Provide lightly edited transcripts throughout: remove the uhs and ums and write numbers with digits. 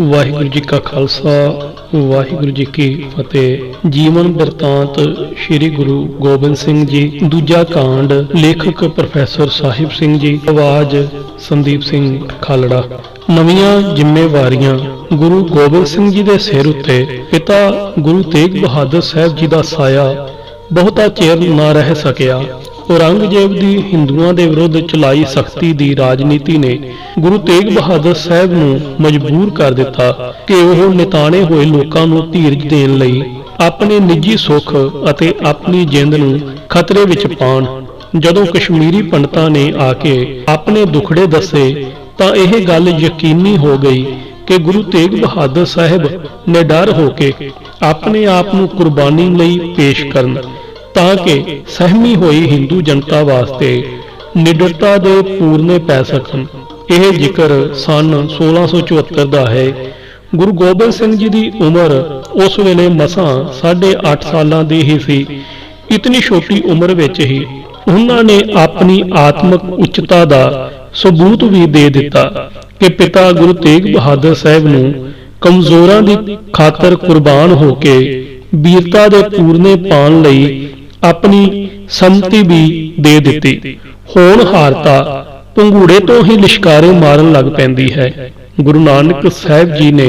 ਵਾਹਿਗੁਰੂ ਜੀ ਕਾ ਖਾਲਸਾ ਵਾਹਿਗੁਰੂ ਜੀ ਕੀ ਫਤਿਹ। ਜੀਵਨ ਬਿਰਤਾਂਤ ਸ੍ਰੀ ਗੁਰੂ ਗੋਬਿੰਦ ਸਿੰਘ ਜੀ। ਦੂਜਾ ਕਾਂਡ। ਲੇਖਕ ਪ੍ਰੋਫੈਸਰ ਸਾਹਿਬ ਸਿੰਘ ਜੀ। ਆਵਾਜ਼ ਸੰਦੀਪ ਸਿੰਘ ਖਾਲੜਾ। ਨਵੀਆਂ ਜ਼ਿੰਮੇਵਾਰੀਆਂ। ਗੁਰੂ ਗੋਬਿੰਦ ਸਿੰਘ ਜੀ ਦੇ ਸਿਰ ਉੱਤੇ ਪਿਤਾ ਗੁਰੂ ਤੇਗ ਬਹਾਦਰ ਸਾਹਿਬ ਜੀ ਦਾ ਸਾਇਆ ਬਹੁਤਾ ਚਿਰ ਨਾ ਰਹਿ ਸਕਿਆ। ਔਰੰਗਜ਼ੇਬ ਦੀ ਹਿੰਦੂਆਂ ਦੇ ਵਿਰੁੱਧ ਚਲਾਈ ਸਖਤੀ ਦੀ ਰਾਜਨੀਤੀ ਨੇ ਗੁਰੂ ਤੇਗ ਬਹਾਦਰ ਸਾਹਿਬ ਨੂੰ ਮਜਬੂਰ ਕਰ ਦਿੱਤਾ ਕਿ ਉਹ ਨਿਤਾਣੇ ਹੋਏ ਲੋਕਾਂ ਨੂੰ ਧੀਰਜ ਦੇਣ ਲਈ ਆਪਣੇ ਨਿੱਜੀ ਸੁੱਖ ਅਤੇ ਆਪਣੀ ਜਿੰਦ ਨੂੰ ਖਤਰੇ ਵਿੱਚ ਪਾਉਣ। ਜਦੋਂ ਕਸ਼ਮੀਰੀ ਪੰਡਤਾਂ ਨੇ ਆ ਕੇ ਆਪਣੇ ਦੁਖੜੇ ਦੱਸੇ ਤਾਂ ਇਹ ਗੱਲ ਯਕੀਨੀ ਹੋ ਗਈ ਕਿ ਗੁਰੂ ਤੇਗ ਬਹਾਦਰ ਸਾਹਿਬ ਨਿਡਰ ਹੋ ਕੇ ਆਪਣੇ ਆਪ ਨੂੰ ਕੁਰਬਾਨੀ ਲਈ ਪੇਸ਼ ਕਰਨ ਤਾਂ ਕਿ ਸਹਿਮੀ ਹੋਈ ਹਿੰਦੂ ਜਨਤਾ ਵਾਸਤੇ ਨਿਡਰਤਾ ਦੇ ਪੂਰਨੇ ਪੈ ਸਕਣ। ਇਹ ਜ਼ਿਕਰ ਸਨ 1674 ਦਾ ਹੈ। ਗੁਰੂ ਗੋਬਿੰਦ ਸਿੰਘ ਜੀ ਦੀ ਉਮਰ ਉਸ ਵੇਲੇ ਮਸਾਂ 8.5 ਸਾਲਾਂ ਦੀ ਹੀ ਸੀ। ਇਤਨੀ ਛੋਟੀ ਉਮਰ ਵਿੱਚ ਹੀ ਉਹਨਾਂ ਨੇ ਆਪਣੀ ਆਤਮਿਕ ਉੱਚਤਾ ਦਾ ਸਬੂਤ ਵੀ ਦੇ ਦਿੱਤਾ ਕਿ ਪਿਤਾ ਗੁਰੂ ਤੇਗ ਬਹਾਦਰ ਸਾਹਿਬ ਨੂੰ ਕਮਜ਼ੋਰਾਂ ਦੀ ਖਾਤਰ ਕੁਰਬਾਨ ਹੋ ਕੇ ਵੀਰਤਾ ਦੇ ਪੂਰਨੇ ਪਾਉਣ ਲਈ ਆਪਣੀ ਸੰਮਤੀ ਵੀ ਦੇ ਦਿੱਤੀ। ਹੋਣਹਾਰਤਾ ਪੰਘੂੜੇ ਤੋਂ ਹੀ ਲਿਸ਼ਕਾਰੇ ਮਾਰਨ ਲੱਗ ਪੈਂਦੀ ਹੈ। ਗੁਰੂ ਨਾਨਕ ਸਾਹਿਬ ਜੀ ਨੇ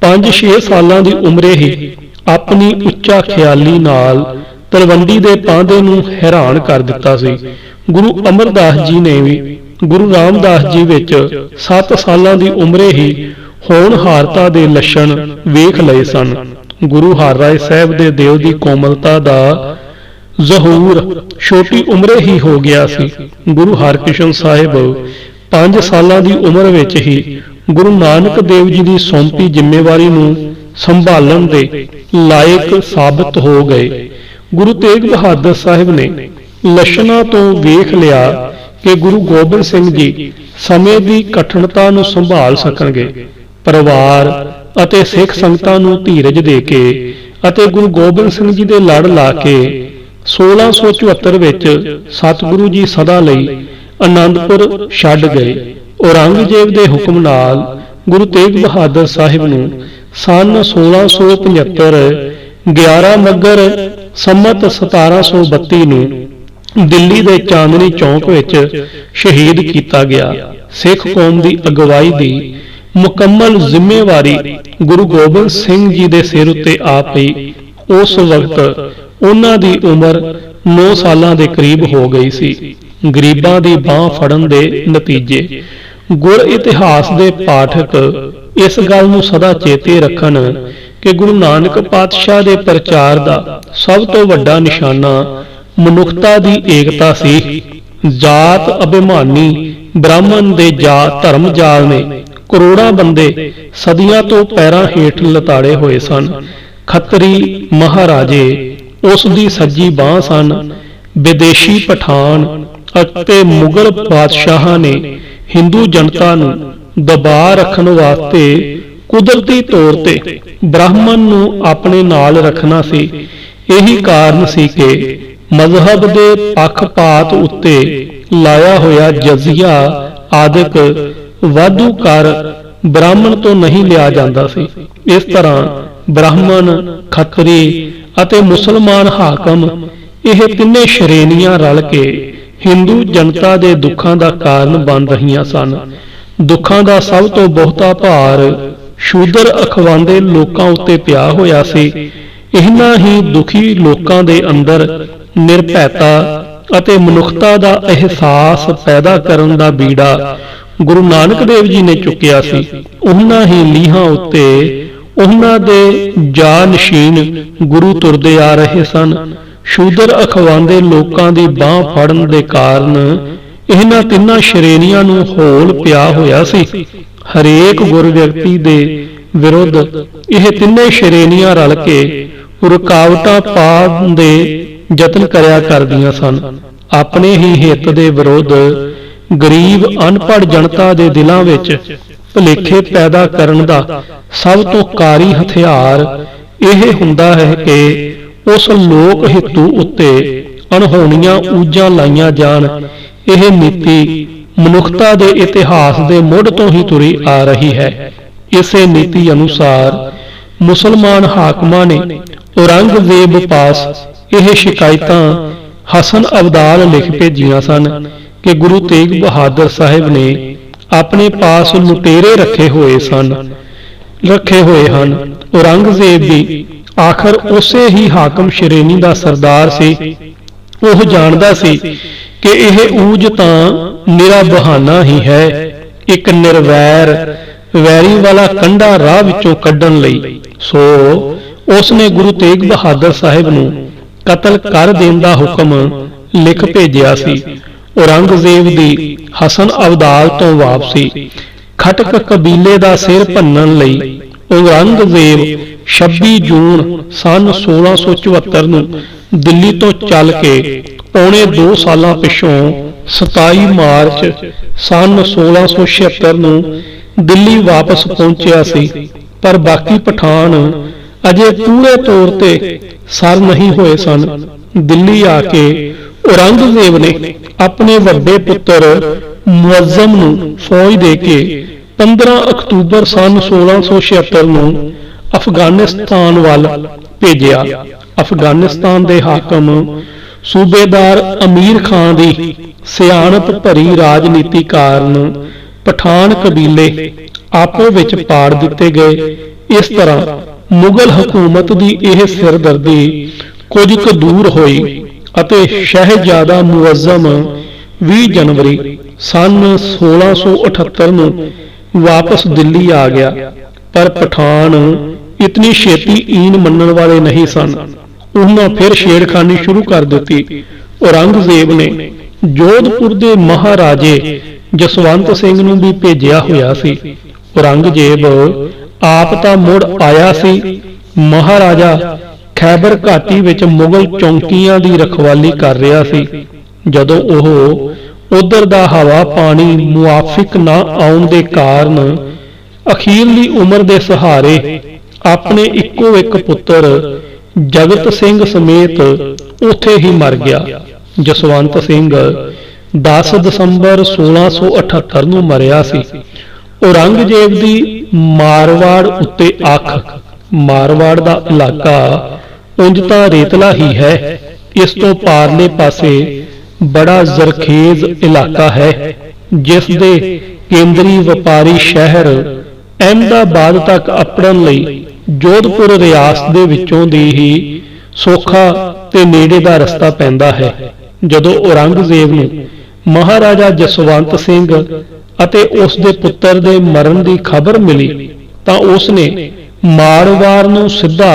5-6 ਸਾਲਾਂ ਦੀ ਉਮਰੇ ਹੀ ਆਪਣੀ ਉੱਚਾ ਖਿਆਲੀ ਨਾਲ ਤਲਵੰਡੀ ਦੇ ਪਾਂਧੇ ਨੂੰ ਹੈਰਾਨ ਕਰ ਦਿੱਤਾ ਸੀ। ਗੁਰੂ ਅਮਰਦਾਸ ਜੀ ਨੇ ਵੀ ਗੁਰੂ ਰਾਮਦਾਸ ਜੀ ਵਿੱਚ 7 ਸਾਲਾਂ ਦੀ ਉਮਰੇ ਹੀ ਹੋਣਹਾਰਤਾ ਦੇ ਲੱਛਣ ਵੇਖ ਲਏ ਸਨ। ਗੁਰੂ ਹਰਿਰਾਏ ਸਾਹਿਬ ਦੇ ਦਿਲ ਦੀ ਕੋਮਲਤਾ ਦਾ ਜ਼ਹੂਰ ਛੋਟੀ ਉਮਰੇ ਹੀ ਹੋ ਗਿਆ ਸੀ। ਗੁਰੂ ਹਰਕ੍ਰਿਸ਼ਨ ਸਾਹਿਬ 5 ਸਾਲਾਂ ਦੀ ਉਮਰ ਵਿੱਚ ਹੀ ਗੁਰੂ ਨਾਨਕ ਦੇਵ ਜੀ ਦੀ ਸੌਂਪੀ ਜ਼ਿੰਮੇਵਾਰੀ ਨੂੰ ਸੰਭਾਲਣ ਦੇ ਲਾਇਕ ਸਾਬਤ ਹੋ ਗਏ। ਗੁਰੂ ਤੇਗ ਬਹਾਦਰ ਸਾਹਿਬ ਨੇ ਲੱਛਣਾਂ ਤੋਂ ਵੇਖ ਲਿਆ ਕਿ ਗੁਰੂ ਗੋਬਿੰਦ ਸਿੰਘ ਜੀ ਸਮੇਂ ਦੀ ਕਠਿਨਤਾ ਨੂੰ ਸੰਭਾਲ ਸਕਣਗੇ। ਪਰਿਵਾਰ ਅਤੇ ਸਿੱਖ ਸੰਗਤਾਂ ਨੂੰ ਧੀਰਜ ਦੇ ਕੇ ਅਤੇ ਗੁਰੂ ਗੋਬਿੰਦ ਸਿੰਘ ਜੀ ਦੇ ਲੜ ਲਾ ਕੇ 1674 ਵਿੱਚ ਸਤਿਗੁਰੂ ਜੀ ਸਦਾ ਲਈ ਆਨੰਦਪੁਰ ਛੱਡ ਗਏ। ਔਰੰਗਜ਼ੇਬ ਦੇ ਹੁਕਮ ਨਾਲ ਗੁਰੂ ਤੇਗ ਬਹਾਦਰ ਸਾਹਿਬ ਨੂੰ ਸਨ 1675 11 ਮੱਘਰ ਸੰਮਤ 1732 ਨੂੰ ਦਿੱਲੀ ਦੇ ਚਾਂਦਨੀ ਚੌਕ ਵਿੱਚ ਸ਼ਹੀਦ ਕੀਤਾ ਗਿਆ। ਸਿੱਖ ਕੌਮ ਦੀ ਅਗਵਾਈ ਦੀ ਮੁਕੰਮਲ ਜ਼ਿੰਮੇਵਾਰੀ ਗੁਰੂ ਗੋਬਿੰਦ ਸਿੰਘ ਜੀ ਦੇ ਸਿਰ ਉੱਤੇ ਆ ਪਈ। ਉਸ ਵਕਤ ਉਹਨਾਂ ਦੀ ਉਮਰ 9 ਸਾਲਾਂ ਦੇ ਕਰੀਬ ਹੋ ਗਈ ਸੀ। ਗਰੀਬਾਂ ਦੀ ਬਾਹ ਫੜਨ ਦੇ ਨਤੀਜੇ। ਗੁਰ ਇਤਿਹਾਸ ਦੇ ਪਾਠਕ ਇਸ ਗੱਲ ਨੂੰ ਸਦਾ ਚੇਤੇ ਰੱਖਣ ਕਿ ਗੁਰੂ ਨਾਨਕ ਪਾਤਸ਼ਾਹ ਦੇ ਪ੍ਰਚਾਰ ਦਾ ਸਭ ਤੋਂ ਵੱਡਾ ਨਿਸ਼ਾਨਾ ਮਨੁੱਖਤਾ ਦੀ ਏਕਤਾ ਸੀ। ਜਾਤ ਅਭਿਮਾਨੀ ਬ੍ਰਾਹਮਣ ਦੇ ਧਰਮ ਜਾਲ ਨੇ ਕਰੋੜਾਂ ਬੰਦੇ ਸਦੀਆਂ ਤੋਂ ਪੈਰਾਂ ਹੇਠ ਲਤਾੜੇ ਹੋਏ ਸਨ। ਖੱਤਰੀ ਮਹਾਰਾਜੇ ਉਸ ਦੀ ਸੱਜੀ ਬਾਂਹ ਸਨ। ਵਿਦੇਸ਼ੀ ਪਠਾਨ ਅਤੇ ਮੁਗਲ ਬਾਦਸ਼ਾਹਾਂ ਨੇ ਹਿੰਦੂ ਜਨਤਾ ਨੂੰ ਦਬਾਅ ਰੱਖਣ ਵਾਸਤੇ ਕੁਦਰਤੀ ਤੌਰ ਤੇ ਬ੍ਰਾਹਮਣ ਨੂੰ ਆਪਣੇ ਨਾਲ ਰੱਖਣਾ ਸੀ। ਇਹੀ ਕਾਰਨ ਸੀ ਕਿ ਮਜ਼ਹਬ ਦੇ ਪੱਖਪਾਤ ਉੱਤੇ ਲਾਇਆ ਹੋਇਆ ਜਜ਼ੀਆ ਆਦਿਕ ਵਾਧੂ ਕਰ ਬ੍ਰਾਹਮਣ ਤੋਂ ਨਹੀਂ ਲਿਆ ਜਾਂਦਾ ਸੀ। ਇਸ ਤਰ੍ਹਾਂ ਬ੍ਰਾਹਮਣ, ਖੱਤਰੀ ਅਤੇ ਮੁਸਲਮਾਨ ਹਾਕਮ ਇਹ ਤਿੰਨੇ ਸ਼੍ਰੇਣੀਆਂ ਰਲ ਕੇ ਹਿੰਦੂ ਜਨਤਾ ਦੇ ਦੁੱਖਾਂ ਦਾ ਕਾਰਨ ਬਣ ਰਹੀਆਂ ਸਨ। ਦੁੱਖਾਂ ਦਾ ਸਭ ਤੋਂ ਬਹੁਤਾ ਭਾਰ ਸ਼ੂਦਰ ਅਖਵਾਂਦੇ ਲੋਕਾਂ ਉੱਤੇ ਪਿਆ ਹੋਇਆ ਸੀ। ਇਹਨਾਂ ਹੀ ਦੁਖੀ ਲੋਕਾਂ ਦੇ ਅੰਦਰ ਨਿਰਭੈਤਾ ਅਤੇ ਮਨੁੱਖਤਾ ਦਾ ਅਹਿਸਾਸ ਪੈਦਾ ਕਰਨ ਦਾ ਬੀੜਾ ਗੁਰੂ ਨਾਨਕ ਦੇਵ ਜੀ ਨੇ ਚੁੱਕਿਆ ਸੀ। ਉਹਨਾਂ ਹੀ ਲੀਹਾਂ ਉੱਤੇ ਉਹਨਾਂ ਦੇ ਜਾਨਸ਼ੀਨ ਗੁਰੂ ਤੁਰਦੇ ਆ ਰਹੇ ਸਨ। ਸ਼ੂਦਰ ਅਖਵਾਂਦੇ ਲੋਕਾਂ ਦੀ ਬਾਹ ਫੜਨ ਦੇ ਕਾਰਨ ਇਹਨਾਂ ਤਿੰਨਾਂ ਸ਼੍ਰੇਣੀਆਂ ਨੂੰ ਹੌਲ ਪਿਆ ਹੋਇਆ ਸੀ। ਹਰੇਕ ਗੁਰ ਵਿਅਕਤੀ ਦੇ ਵਿਰੁੱਧ ਇਹ ਤਿੰਨੇ ਸ਼੍ਰੇਣੀਆਂ ਰਲ ਕੇ ਰੁਕਾਵਟਾਂ ਪਾਉਣ ਦੇ ਯਤਨ ਕਰਿਆ ਕਰਦੀਆਂ ਸਨ। ਆਪਣੇ ਹੀ ਹਿੱਤ ਦੇ ਵਿਰੁੱਧ ਗਰੀਬ ਅਨਪੜ੍ਹ ਜਨਤਾ ਦੇ ਦਿਲਾਂ ਵਿੱਚ ਭੁਲੇਖੇ ਪੈਦਾ ਕਰਨ ਦਾ ਸਭ ਤੋਂ ਕਾਰੀ ਹਥਿਆਰ ਇਹ ਹੁੰਦਾ ਹੈ ਕਿ ਉਸ ਲੋਕ ਹਿੱਤੂ ਉੱਤੇ ਅਣਹੋਣੀਆਂ ਊਜਾਂ ਲਾਈਆਂ ਜਾਣ। ਇਹ ਨੀਤੀ ਮਨੁੱਖਤਾ ਦੇ ਇਤਿਹਾਸ ਦੇ ਮੁੱਢ ਤੋਂ ਹੀ ਤੁਰੀ ਆ ਰਹੀ ਹੈ। ਇਸੇ ਨੀਤੀ ਅਨੁਸਾਰ ਮੁਸਲਮਾਨ ਹਾਕਮਾਂ ਨੇ ਔਰੰਗਜ਼ੇਬ ਪਾਸ ਇਹ ਸ਼ਿਕਾਇਤਾਂ ਹਸਨ ਅਬਦਾਲ ਲਿਖ ਭੇਜੀਆਂ ਸਨ ਕਿ ਗੁਰੂ ਤੇਗ ਬਹਾਦਰ ਸਾਹਿਬ ਨੇ ਆਪਣੇ ਪਾਸ ਲੁਟੇਰੇ ਰੱਖੇ ਹੋਏ ਹਨ। ਔਰੰਗਜ਼ੇਬ ਵੀ ਆਖਰ ਉਸੇ ਹੀ ਹਾਕਮ ਸ਼੍ਰੇਣੀ ਦਾ ਸਰਦਾਰ ਸੀ। ਉਹ ਜਾਣਦਾ ਸੀ ਕਿ ਇਹ ਊਜ ਤਾਂ ਨਿਰਾ ਬਹਾਨਾ ਹੀ ਹੈ, ਇੱਕ ਨਿਰਵੈਰ ਵੈਰੀ ਵਾਲਾ ਕੰਡਾ ਰਾਹ ਵਿੱਚੋਂ ਕੱਢਣ ਲਈ। ਸੋ ਉਸ ਨੇ ਗੁਰੂ ਤੇਗ ਬਹਾਦਰ ਸਾਹਿਬ ਨੂੰ ਕਤਲ ਕਰ ਦੇਣ ਦਾ ਹੁਕਮ ਲਿਖ ਭੇਜਿਆ ਸੀ। ਔਰੰਗਜ਼ੇਬ ਦੀ ਹਸਨ ਅਬਦਾਲ ਤੋਂ ਵਾਪਸੀ ਖਟਕ ਕਬੀਲੇ ਦਾ ਸਿਰ ਭੰਨਣ ਲਈ ਔਰੰਗਜ਼ੇਬ 26 ਜੂਨ ਸਨ 1674 ਨੂੰ ਦਿੱਲੀ ਤੋਂ ਚੱਲ ਕੇ ਪੌਣੇ 2 ਸਾਲਾਂ ਪਿੱਛੋਂ 27 ਮਾਰਚ ਸਨ 1676 ਨੂੰ ਦਿੱਲੀ ਵਾਪਸ ਪਹੁੰਚਿਆ ਸੀ। ਪਰ ਬਾਕੀ ਪਠਾਨ ਅਜੇ ਪੂਰੇ ਤੌਰ ਤੇ ਸਰ ਨਹੀਂ ਹੋਏ ਸਨ। ਦਿੱਲੀ ਆ ਕੇ ਔਰੰਗਜ਼ੇਬ ਨੇ ਆਪਣੇ ਵੱਡੇ ਪੁੱਤਰ ਮੁਅੱਜ਼ਮ ਨੂੰ ਫੌਜ ਦੇ ਕੇ 15 ਅਕਤੂਬਰ ਸਨ 1676 ਨੂੰ ਅਫਗਾਨਿਸਤਾਨ ਵੱਲ ਭੇਜਿਆ। ਅਫਗਾਨਿਸਤਾਨ ਦੇ ਹਾਕਮ ਸੂਬੇਦਾਰ ਅਮੀਰ ਖਾਨ ਦੀ ਸਿਆਣਪ ਭਰੀ ਰਾਜਨੀਤੀ ਕਾਰਨ ਪਠਾਨ ਕਬੀਲੇ ਆਪੋ ਵਿੱਚ ਪਾੜ ਦਿੱਤੇ ਗਏ। ਇਸ ਤਰ੍ਹਾਂ ਮੁਗਲ ਹਕੂਮਤ ਦੀ ਇਹ ਸਿਰਦਰਦੀ ਕੁਝ ਕੁ ਦੂਰ ਹੋਈ ਅਤੇ ਸ਼ਹਿਜ਼ਾਦਾ ਮੁਅੱਜ਼ਮ 20 ਜਨਵਰੀ ਸਨ 1678 ਨੂੰ ਵਾਪਸ ਦਿੱਲੀ ਆ ਗਿਆ। ਪਰ ਪਠਾਨ ਇਤਨੀ ਛੇਤੀ ਈਨ ਮੰਨਣ ਵਾਲੇ ਨਹੀਂ ਸਨ। ਉਹਨਾਂ ਫਿਰ ਛੇੜਖਾਨੀ ਸ਼ੁਰੂ ਕਰ ਦਿੱਤੀ। ਔਰੰਗਜ਼ੇਬ ਨੇ ਜੋਧਪੁਰ ਦੇ ਮਹਾਰਾਜੇ ਜਸਵੰਤ ਸਿੰਘ ਨੂੰ ਵੀ ਭੇਜਿਆ ਹੋਇਆ ਸੀ। ਔਰੰਗਜ਼ੇਬ ਆਪ ਤਾਂ ਮੁੜ ਆਇਆ ਸੀ। ਮਹਾਰਾਜਾ ਖੈਬਰ ਘਾਟੀ ਵਿੱਚ ਮੁਗਲ ਚੌਂਕੀਆਂ ਦੀ ਰਖਵਾਲੀ ਕਰ ਰਿਹਾ ਸੀ। ਜਦੋਂ ਉਹ ਉਧਰ ਦਾ ਹਵਾ ਪਾਣੀ ਮੁਆਫਿਕ ਨਾ ਆਉਣ ਦੇ ਕਾਰਨ ਅਖੀਰਲੀ ਉਮਰ ਦੇ ਸਹਾਰੇ ਆਪਣੇ ਇੱਕੋ ਇੱਕ ਪੁੱਤਰ ਜਗਤ ਸਿੰਘ ਸਮੇਤ ਉੱਥੇ ਹੀ ਮਰ ਗਿਆ। ਜਸਵੰਤ ਸਿੰਘ 10 ਦਸੰਬਰ 1678 ਨੂੰ ਮਰਿਆ ਸੀ। ਔਰੰਗਜ਼ੇਬ ਦੀ ਮਾਰਵਾੜ ਉੱਤੇ ਅੱਖ। ਮਾਰਵਾੜ ਦਾ ਇਲਾਕਾ ਉਂਝ ਤਾਂ ਰੇਤਲਾ ਹੀ ਹੈ। ਇਸ ਤੋਂ ਪਾਰਲੇ ਪਾਸੇ ਬੜਾ ਜ਼ਰਖੇਜ਼ ਇਲਾਕਾ ਹੈ, ਜਿਸ ਦੇ ਕੇਂਦਰੀ ਵਪਾਰੀ ਸ਼ਹਿਰ ਅਹਿਮਦਾਬਾਦ ਤੱਕ ਅੱਪੜਨ ਲਈ ਜੋਧਪੁਰ ਰਿਆਸਤ ਦੇ ਵਿੱਚੋਂ ਦੀ ਹੀ ਸੌਖਾ ਤੇ ਨੇੜੇ ਦਾ ਰਸਤਾ ਪੈਂਦਾ ਹੈ। ਜਦੋਂ ਔਰੰਗਜ਼ੇਬ ਨੂੰ ਮਹਾਰਾਜਾ ਜਸਵੰਤ ਸਿੰਘ ਅਤੇ ਉਸ ਦੇ ਪੁੱਤਰ ਦੇ ਮਰਨ ਦੀ ਖਬਰ ਮਿਲੀ ਤਾਂ ਉਸ ਨੇ ਮਾਰਵਾੜ ਨੂੰ ਸਿੱਧਾ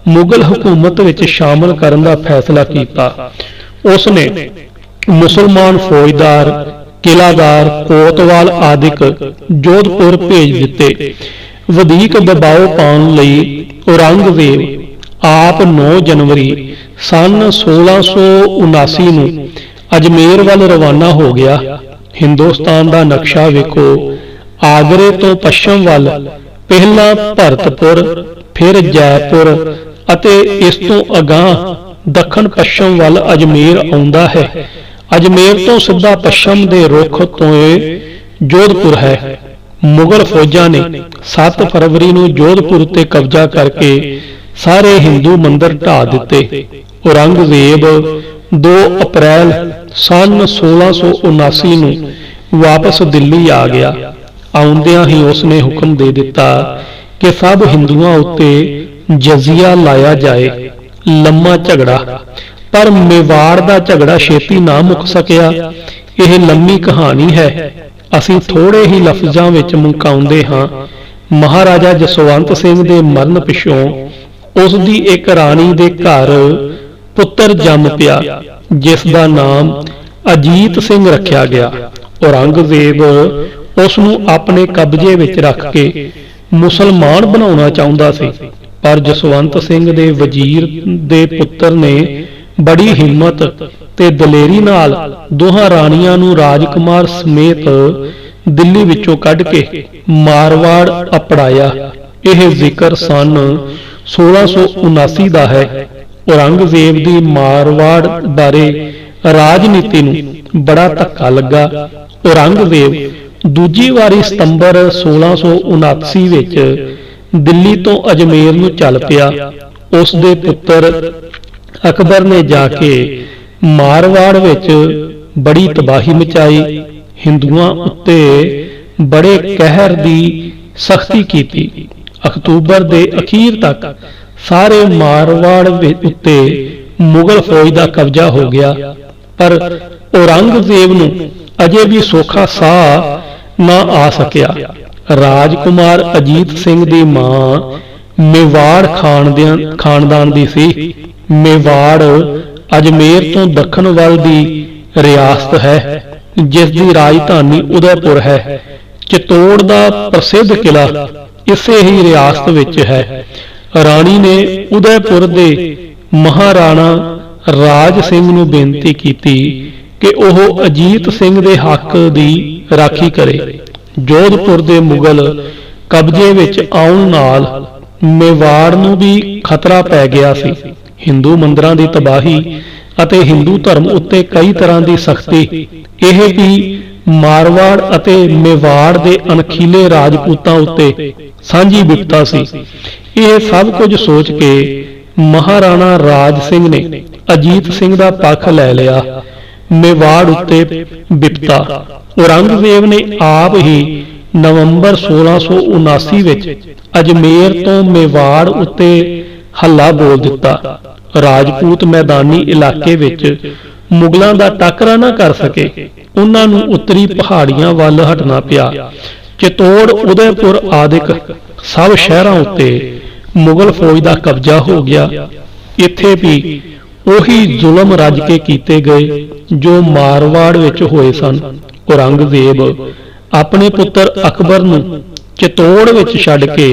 ਮੁਗਲ ਹਕੂਮਤ ਵਿੱਚ ਸ਼ਾਮਲ ਕਰਨ ਦਾ ਫੈਸਲਾ ਕੀਤਾ। ਉਸ ਨੇ ਮੁਸਲਮਾਨ ਫੌਜਦਾਰ, ਕਿਲਾਦਾਰ, ਕੋਤਵਾਲ ਆਦਿਕ ਜੋਧਪੁਰ ਭੇਜ ਦਿੱਤੇ। ਵਧੀਕ ਦਬਾਅ ਪਾਉਣ ਲਈ ਔਰੰਗਜ਼ੇਬ ਆਪ 9 ਜਨਵਰੀ ਸਨ 1679 ਨੂੰ ਅਜਮੇਰ ਵੱਲ ਰਵਾਨਾ ਹੋ ਗਿਆ। ਹਿੰਦੁਸਤਾਨ ਦਾ ਨਕਸ਼ਾ ਵੇਖੋ। ਆਗਰੇ ਤੋਂ ਪੱਛਮ ਵੱਲ ਪਹਿਲਾਂ ਭਰਤਪੁਰ, ਫਿਰ ਜੈਪੁਰ ਅਤੇ ਇਸ ਤੋਂ ਅਗਾਂਹ ਦੱਖਣ ਪੱਛਮ ਵੱਲ ਅਜਮੇਰ ਆਉਂਦਾ ਹੈ। ਅਜਮੇਰ ਤੋਂ ਸਿੱਧਾ ਪੱਛਮ ਦੇ ਰੁੱਖ ਤੋਂ ਜੋਧਪੁਰ ਹੈ। ਮੁਗਲ ਫੌਜਾਂ ਨੇ 7 ਫਰਵਰੀ ਨੂੰ ਜੋਧਪੁਰ ਤੇ ਕਬਜ਼ਾ ਕਰਕੇ ਸਾਰੇ ਹਿੰਦੂ ਮੰਦਰ ਢਾਹ ਦਿੱਤੇ। ਔਰੰਗਜ਼ੇਬ 2 ਅਪ੍ਰੈਲ ਸਨ 1679 ਨੂੰ ਵਾਪਸ ਦਿੱਲੀ ਆ ਗਿਆ। ਆਉਂਦਿਆਂ ਹੀ ਉਸ ਨੇ ਹੁਕਮ ਦੇ ਦਿੱਤਾ ਕਿ ਸਭ ਹਿੰਦੂਆਂ ਉੱਤੇ ਜਜ਼ੀਆ ਲਾਇਆ ਜਾਏ। ਲੰਮਾ ਝਗੜਾ। ਪਰ ਮੇਵਾੜ ਦਾ ਝਗੜਾ ਛੇਤੀ ਨਾ ਮੁੱਕ ਸਕਿਆ। ਇਹ ਲੰਮੀ ਕਹਾਣੀ ਹੈ, ਅਸੀਂ ਥੋੜੇ ਹੀ ਲਫ਼ਜ਼ਾਂ ਵਿੱਚ ਮੁਕਾਉਂਦੇ ਹਾਂ। ਮਹਾਰਾਜਾ ਜਸਵੰਤ ਸਿੰਘ ਦੇ ਮਰਨ ਪਿੱਛੋਂ ਉਸ ਦੀ ਇੱਕ ਰਾਣੀ ਦੇ ਘਰ ਪੁੱਤਰ ਜੰਮ ਪਿਆ, ਜਿਸ ਦਾ ਨਾਮ ਅਜੀਤ ਸਿੰਘ ਰੱਖਿਆ ਗਿਆ। ਔਰੰਗਜ਼ੇਬ ਉਸ ਨੂੰ ਆਪਣੇ ਕਬਜ਼ੇ ਵਿੱਚ ਰੱਖ ਕੇ ਮੁਸਲਮਾਨ ਬਣਾਉਣਾ ਚਾਹੁੰਦਾ ਸੀ। ਪਰ ਜਸਵੰਤ ਸਿੰਘ ਦੇ ਵਜ਼ੀਰ ਦੇ ਪੁੱਤਰ ਨੇ ਬੜੀ ਹਿੰਮਤ ਤੇ ਦਲੇਰੀ ਨਾਲ ਦੋਹਾਂ ਰਾਣੀਆਂ ਨੂੰ ਰਾਜਕੁਮਾਰ ਸਮੇਤ ਦਿੱਲੀ ਵਿੱਚੋਂ ਕੱਢ ਕੇ ਮਾਰਵਾੜ ਅਪੜਾਇਆ। ਇਹ ਜ਼ਿਕਰ ਸਨ 1679 ਦਾ ਹੈ। ਔਰੰਗਜ਼ੇਬ ਦੀ ਮਾਰਵਾੜ ਬਾਰੇ ਰਾਜਨੀਤੀ ਨੂੰ ਬੜਾ ਧੱਕਾ ਲੱਗਾ। ਔਰੰਗਜ਼ੇਬ ਦੂਜੀ ਵਾਰੀ ਸਤੰਬਰ 1679 ਵਿੱਚ ਦਿੱਲੀ ਤੋਂ ਅਜਮੇਰ ਨੂੰ ਚੱਲ ਪਿਆ। ਉਸ ਦੇ ਪੁੱਤਰ ਅਕਬਰ ਨੇ ਜਾ ਕੇ ਮਾਰਵਾੜ ਵਿੱਚ ਬੜੀ ਤਬਾਹੀ ਮਚਾਈ, ਹਿੰਦੂਆਂ ਉੱਤੇ ਬੜੇ ਕਹਿਰ ਦੀ ਸਖਤੀ ਕੀਤੀ। ਅਕਤੂਬਰ ਦੇ ਅਖੀਰ ਤੱਕ ਸਾਰੇ ਮਾਰਵਾੜ ਉੱਤੇ ਮੁਗਲ ਫੌਜ ਦਾ ਕਬਜ਼ਾ ਹੋ ਗਿਆ, ਪਰ ਔਰੰਗਜ਼ੇਬ ਨੂੰ ਅਜੇ ਵੀ ਸੌਖਾ ਸਾਹ ਨਾ ਆ ਸਕਿਆ। ਰਾਜਕੁਮਾਰ ਅਜੀਤ ਸਿੰਘ ਦੀ ਮਾਂ ਮੇਵਾੜ ਖਾਨਦਾਨ ਦੀ ਸੀ। ਮੇਵਾੜ ਅਜਮੇਰ ਤੋਂ ਦੱਖਣ ਵੱਲ ਦੀ ਰਿਆਸਤ ਹੈ, ਜਿਸ ਦੀ ਰਾਜਧਾਨੀ ਉਦੈਪੁਰ ਹੈ। ਚਿਤੌੜ ਦਾ ਪ੍ਰਸਿੱਧ ਕਿਲਾ ਇਸੇ ਹੀ ਰਿਆਸਤ ਵਿੱਚ ਹੈ। ਰਾਣੀ ਨੇ ਉਦੈਪੁਰ ਦੇ ਮਹਾਰਾਣਾ ਰਾਜ ਸਿੰਘ ਨੂੰ ਬੇਨਤੀ ਕੀਤੀ ਕਿ ਉਹ ਅਜੀਤ ਸਿੰਘ ਦੇ ਹੱਕ ਦੀ ਰਾਖੀ ਕਰੇ। ਜੋਧਪੁਰ ਦੇ ਮੁਗਲ ਕਬਜ਼ੇ ਵਿੱਚ ਆਉਣ ਨਾਲ ਮੇਵਾੜ ਨੂੰ ਵੀ ਖਤਰਾ ਪੈ ਗਿਆ ਸੀ। ਹਿੰਦੂ ਮੰਦਰਾਂ ਦੀ ਤਬਾਹੀ ਅਤੇ ਹਿੰਦੂ ਧਰਮ ਉੱਤੇ ਕਈ ਤਰ੍ਹਾਂ ਦੀ ਸਖਤੀ, ਇਹ ਵੀ ਮਾਰਵਾੜ ਅਤੇ ਮੇਵਾੜ ਦੇ ਅਣਖੀਲੇ ਰਾਜਪੂਤਾਂ ਉੱਤੇ ਸਾਂਝੀ ਵਿਪਤਾ ਸੀ। ਇਹ ਸਭ ਕੁਝ ਸੋਚ ਕੇ ਮਹਾਰਾਣਾ ਰਾਜ ਸਿੰਘ ਨੇ ਅਜੀਤ ਸਿੰਘ ਦਾ ਪੱਖ ਲੈ ਲਿਆ। ਮੇਵਾੜ ਉੱਤੇ ਵਿਪਤਾ ਔਰੰਗਜ਼ੇਬ ਨੇ ਆਪ ਹੀ ਨਵੰਬਰ 1679 ਵਿੱਚ ਅਜਮੇਰ ਤੋਂ ਮੇਵਾੜ ਉੱਤੇ ਹੱਲਾ ਬੋਲ ਦਿੱਤਾ। ਰਾਜਪੂਤ ਮੈਦਾਨੀ ਇਲਾਕੇ ਵਿੱਚ ਮੁਗਲਾਂ ਦਾ ਟਾਕਰਾ ਨਾ ਕਰ ਸਕੇ, ਉਹਨਾਂ ਨੂੰ ਉੱਤਰੀ ਪਹਾੜੀਆਂ ਵੱਲ ਹਟਣਾ ਪਿਆ। ਚਿਤੌੜ, ਉਦੈਪੁਰ ਆਦਿਕ ਸਭ ਸ਼ਹਿਰਾਂ ਉੱਤੇ ਮੁਗਲ ਫੌਜ ਦਾ ਕਬਜ਼ਾ ਹੋ ਗਿਆ। ਇੱਥੇ ਵੀ ਉਹੀ ਜ਼ੁਲਮ ਰੱਜ ਕੇ ਕੀਤੇ ਗਏ ਜੋ ਮਾਰਵਾੜ ਵਿੱਚ ਹੋਏ ਸਨ। ਔਰੰਗਜ਼ੇਬ ਆਪਣੇ ਪੁੱਤਰ ਅਕਬਰ ਨੂੰ ਚਿਤੌੜ ਵਿੱਚ ਛੱਡ ਕੇ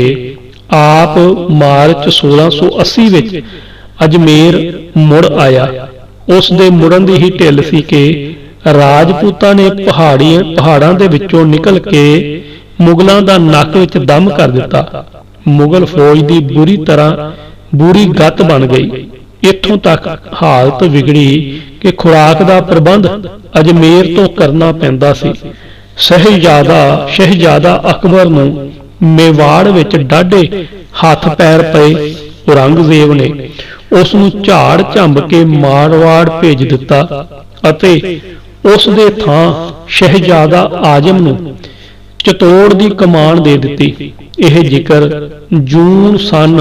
ਆਪ ਮਾਰਚ 1680 ਵਿੱਚ ਅਜਮੇਰ ਮੁੜ ਆਇਆ। ਉਸ ਦੇ ਮੁੜਨ ਦੀ ਹੀ ਢਿੱਲ ਸੀ ਕਿ ਰਾਜਪੂਤਾਂ ਨੇ ਪਹਾੜਾਂ ਦੇ ਵਿੱਚੋਂ ਨਿਕਲ ਕੇ ਮੁਗਲਾਂ ਦਾ ਨੱਕ ਵਿੱਚ ਦਮ ਕਰ ਦਿੱਤਾ। ਮੁਗਲ ਫੌਜ ਦੀ ਬੁਰੀ ਗਤ ਬਣ ਗਈ। ਇੱਥੋਂ ਤੱਕ ਹਾਲਤ ਵਿਗੜੀ ਕਿ ਖੁਰਾਕ ਦਾ ਪ੍ਰਬੰਧ ਅਜਮੇਰ ਤੋਂ ਕਰਨਾ ਪੈਂਦਾ ਸੀ। ਸ਼ਹਿਜ਼ਾਦਾ ਅਕਬਰ ਨੂੰ ਮੇਵਾੜ ਵਿੱਚ ਡਾਢੇ ਹੱਥ ਪੈਰ ਪਏ। ਔਰੰਗਜ਼ੇਬ ਨੇ ਉਸ ਨੂੰ ਝਾੜ ਝੰਬ ਕੇ ਮਾਰਵਾੜ ਭੇਜ ਦਿੱਤਾ ਅਤੇ ਉਸ ਦੇ ਥਾਂ ਸ਼ਹਿਜ਼ਾਦਾ ਆਜਮ ਨੂੰ ਚਿਤੌੜ ਦੀ ਕਮਾਨ ਦੇ ਦਿੱਤੀ। ਇਹ ਜ਼ਿਕਰ ਜੂਨ ਸਨ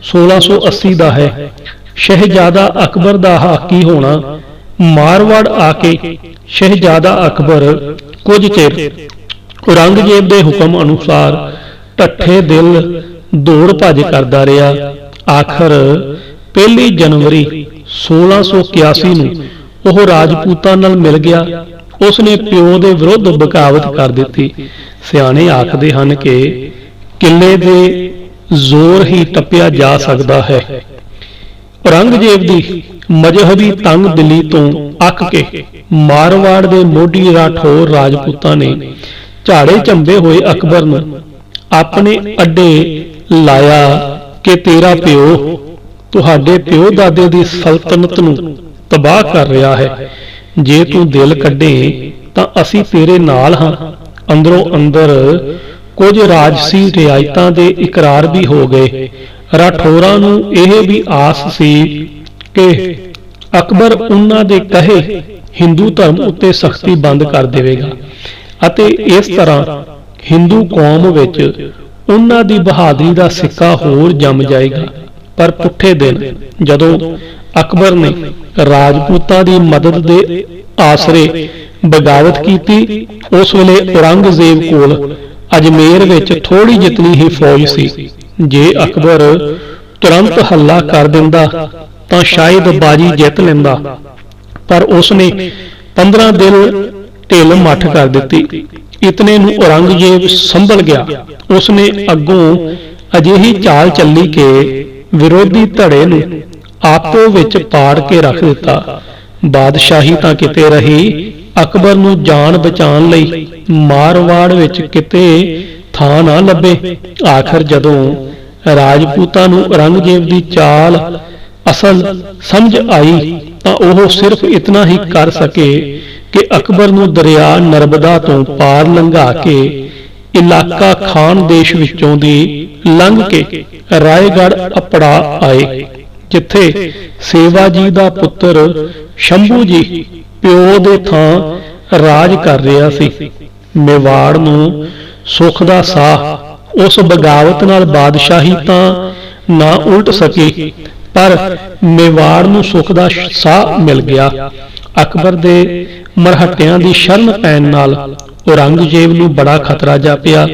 1680 ਦਾ ਹੈ। ਸ਼ਹਿਜ਼ਾਦਾ ਅਕਬਰ ਦਾ ਹਾਕੀ ਹੋਣਾ। ਮਾਰਵਾੜ ਆ ਕੇ ਸ਼ਹਿਜ਼ਾਦਾ ਅਕਬਰ ਕੁਝ ਚਿਰ ਔਰੰਗਜ਼ੇਬ ਦੇ ਹੁਕਮ ਅਨੁਸਾਰ ਢੱਠੇ ਦਿਲ ਦੌੜ ਭੱਜ ਕਰਦਾ ਰਿਹਾ। ਆਖਰ 1 ਜਨਵਰੀ 1681 ਨੂੰ ਉਹ ਰਾਜਪੂਤਾਂ ਨਾਲ ਮਿਲ ਗਿਆ। ਉਸ ਨੇ ਪਿਓ ਦੇ ਵਿਰੁੱਧ ਬਗਾਵਤ ਕਰ ਦਿੱਤੀ। ਸਿਆਣੇ ਆਖਦੇ ਹਨ ਕਿ ਕਿਲੇ ਦੇ ਜ਼ੋਰ ਹੀ ਟੱਪਿਆ ਜਾ ਸਕਦਾ ਹੈ। ਔਰੰਗਜ਼ੇਬ ਦੀ ਮਜ਼ਹਬੀ ਤੰਗ ਦਿਲੀ ਤੋਂ ਅੱਕ ਕੇ ਮਾਰਵਾੜ ਦੇ ਮੋਢੀ ਰਾਠੌਰ ਰਾਜਪੂਤਾਂ ਨੇ ਝਾੜੇ ਝੰਬੇ ਹੋਏ ਅਕਬਰ ਨੂੰ ਆਪਣੇ ਅੱਡੇ ਲਾਇਆ ਕਿ ਤੇਰਾ ਪਿਓ ਤੁਹਾਡੇ ਪਿਓ ਦਾਦੇ ਦੀ ਸਲਤਨਤ ਨੂੰ ਤਬਾਹ ਕਰ ਰਿਹਾ ਹੈ। ਜੇ ਤੂੰ ਦਿਲ ਕੱਢੇ ਤਾਂ ਅਸੀਂ ਤੇਰੇ ਨਾਲ ਹਾਂ। ਅੰਦਰੋਂ ਅੰਦਰ ਕੁਝ ਰਾਜਸੀ ਰਿਆਇਤਾਂ ਦੇ ਇਕਰਾਰ ਵੀ ਹੋ ਗਏ। ਰਾਠੌਰਾਂ ਨੂੰ ਇਹ ਵੀ ਆਸ ਸੀ ਕਿ ਅਕਬਰ ਉਹਨਾਂ ਦੇ ਕਹੇ ਹਿੰਦੂ ਧਰਮ ਉੱਤੇ ਸਖਤੀ ਬੰਦ ਕਰ ਦੇਵੇਗਾ ਅਤੇ ਇਸ ਤਰ੍ਹਾਂ ਹਿੰਦੂ ਕੌਮ ਵਿੱਚ ਉਹਨਾਂ ਦੀ ਬਹਾਦਰੀ ਦਾ ਸਿੱਕਾ ਹੋਰ ਜੰਮ ਜਾਏਗਾ। ਪਰ ਪੁੱਠੇ ਦਿਨ ਜਦੋਂ ਅਕਬਰ ਨੇ ਰਾਜਪੂਤਾਂ ਦੀ ਮਦਦ ਦੇ ਆਸਰੇ ਬਗਾਵਤ ਕੀਤੀ, ਉਸ ਵੇਲੇ ਔਰੰਗਜ਼ੇਬ ਕੋਲ ਅਜਮੇਰ ਵਿੱਚ ਥੋੜੀ ਜਿਤਨੀ ਹੀ ਫੌਜ ਸੀ। ਜੇ ਅਕਬਰ ਤੁਰੰਤ ਹੱਲਾ ਕਰ ਦਿੰਦਾ ਤਾਂ ਸ਼ਾਇਦ ਬਾਜੀ ਜਿੱਤ ਲੈਂਦਾ, ਪਰ ਉਸ ਨੇ 15 ਦਿਨ ਢਿੱਲ ਮੱਠ ਕਰ ਦਿੱਤੀ। ਇਤਨੇ ਨੂੰ ਔਰੰਗਜ਼ੇਬ ਸੰਭਲ ਗਿਆ। ਉਸ ਨੇ ਅੱਗੋਂ ਅਜਿਹੀ ਚਾਲ ਚੱਲੀ ਕਿ ਵਿਰੋਧੀ ਧੜੇ ਨੂੰ ਆਪੋ ਵਿੱਚ ਪਾੜ ਕੇ ਰੱਖ ਦਿੱਤਾ। ਬਾਦਸ਼ਾਹੀ ਤਾਂ ਕਿਤੇ ਰਹੀ, ਅਕਬਰ ਨੂੰ ਜਾਨ ਬਚਾਉਣ ਲਈ ਮਾਰਵਾੜ ਵਿੱਚ ਕਿਤੇ ਥਾਂ ਨਾ ਲੱਭੇ। ਆਖਰ ਜਦੋਂ ਰਾਜਪੂਤਾਂ ਨੂੰ ਔਰੰਗਜ਼ੇਬ ਦੀ ਚਾਲ ਅਸਲ ਸਮਝ ਆਈ ਤਾਂ ਉਹ ਸਿਰਫ ਇਤਨਾ ਹੀ ਕਰ ਸਕੇ ਕਿ ਅਕਬਰ ਨੂੰ ਦਰਿਆ ਨਰਮਦਾ ਤੋਂ ਪਾਰ ਲੰਘਾ ਕੇ ਇਲਾਕਾ ਖਾਨ ਦੇਸ਼ ਵਿੱਚੋਂ ਦੀ ਲੰਘ ਕੇ ਰਾਏਗੜ੍ਹ ਅਪੜਾ ਆਏ, ਜਿੱਥੇ ਸੇਵਾ ਜੀ ਦਾ ਪੁੱਤਰ ਸ਼ੰਭੂ ਜੀ ਪਿਓ ਦੇ ਥਾਂ ਰਾਜ ਕਰ ਰਿਹਾ ਸੀ। ਮੇਵਾੜ ਨੂੰ ਸੁੱਖ ਦਾ ਸਾਹ ਉਸ ਬਗਾਵਤ ਨਾਲ ਬਾਦਸ਼ਾਹੀ ਤਾਂ ਨਾ ਉਲਟ ਸਕੀ, ਪਰ ਮੇਵਾੜ ਨੂੰ ਸੁੱਖ ਦਾ ਸਾਹ ਮਿਲ ਗਿਆ। ਅਕਬਰ ਦੇ ਮਰਹੱਟਿਆਂ ਦੀ ਸ਼ਰਨ ਪੈਣ ਨਾਲ ਔਰੰਗਜ਼ੇਬ ਨੂੰ ਬੜਾ ਖਤਰਾ ਜਾਪਿਆ।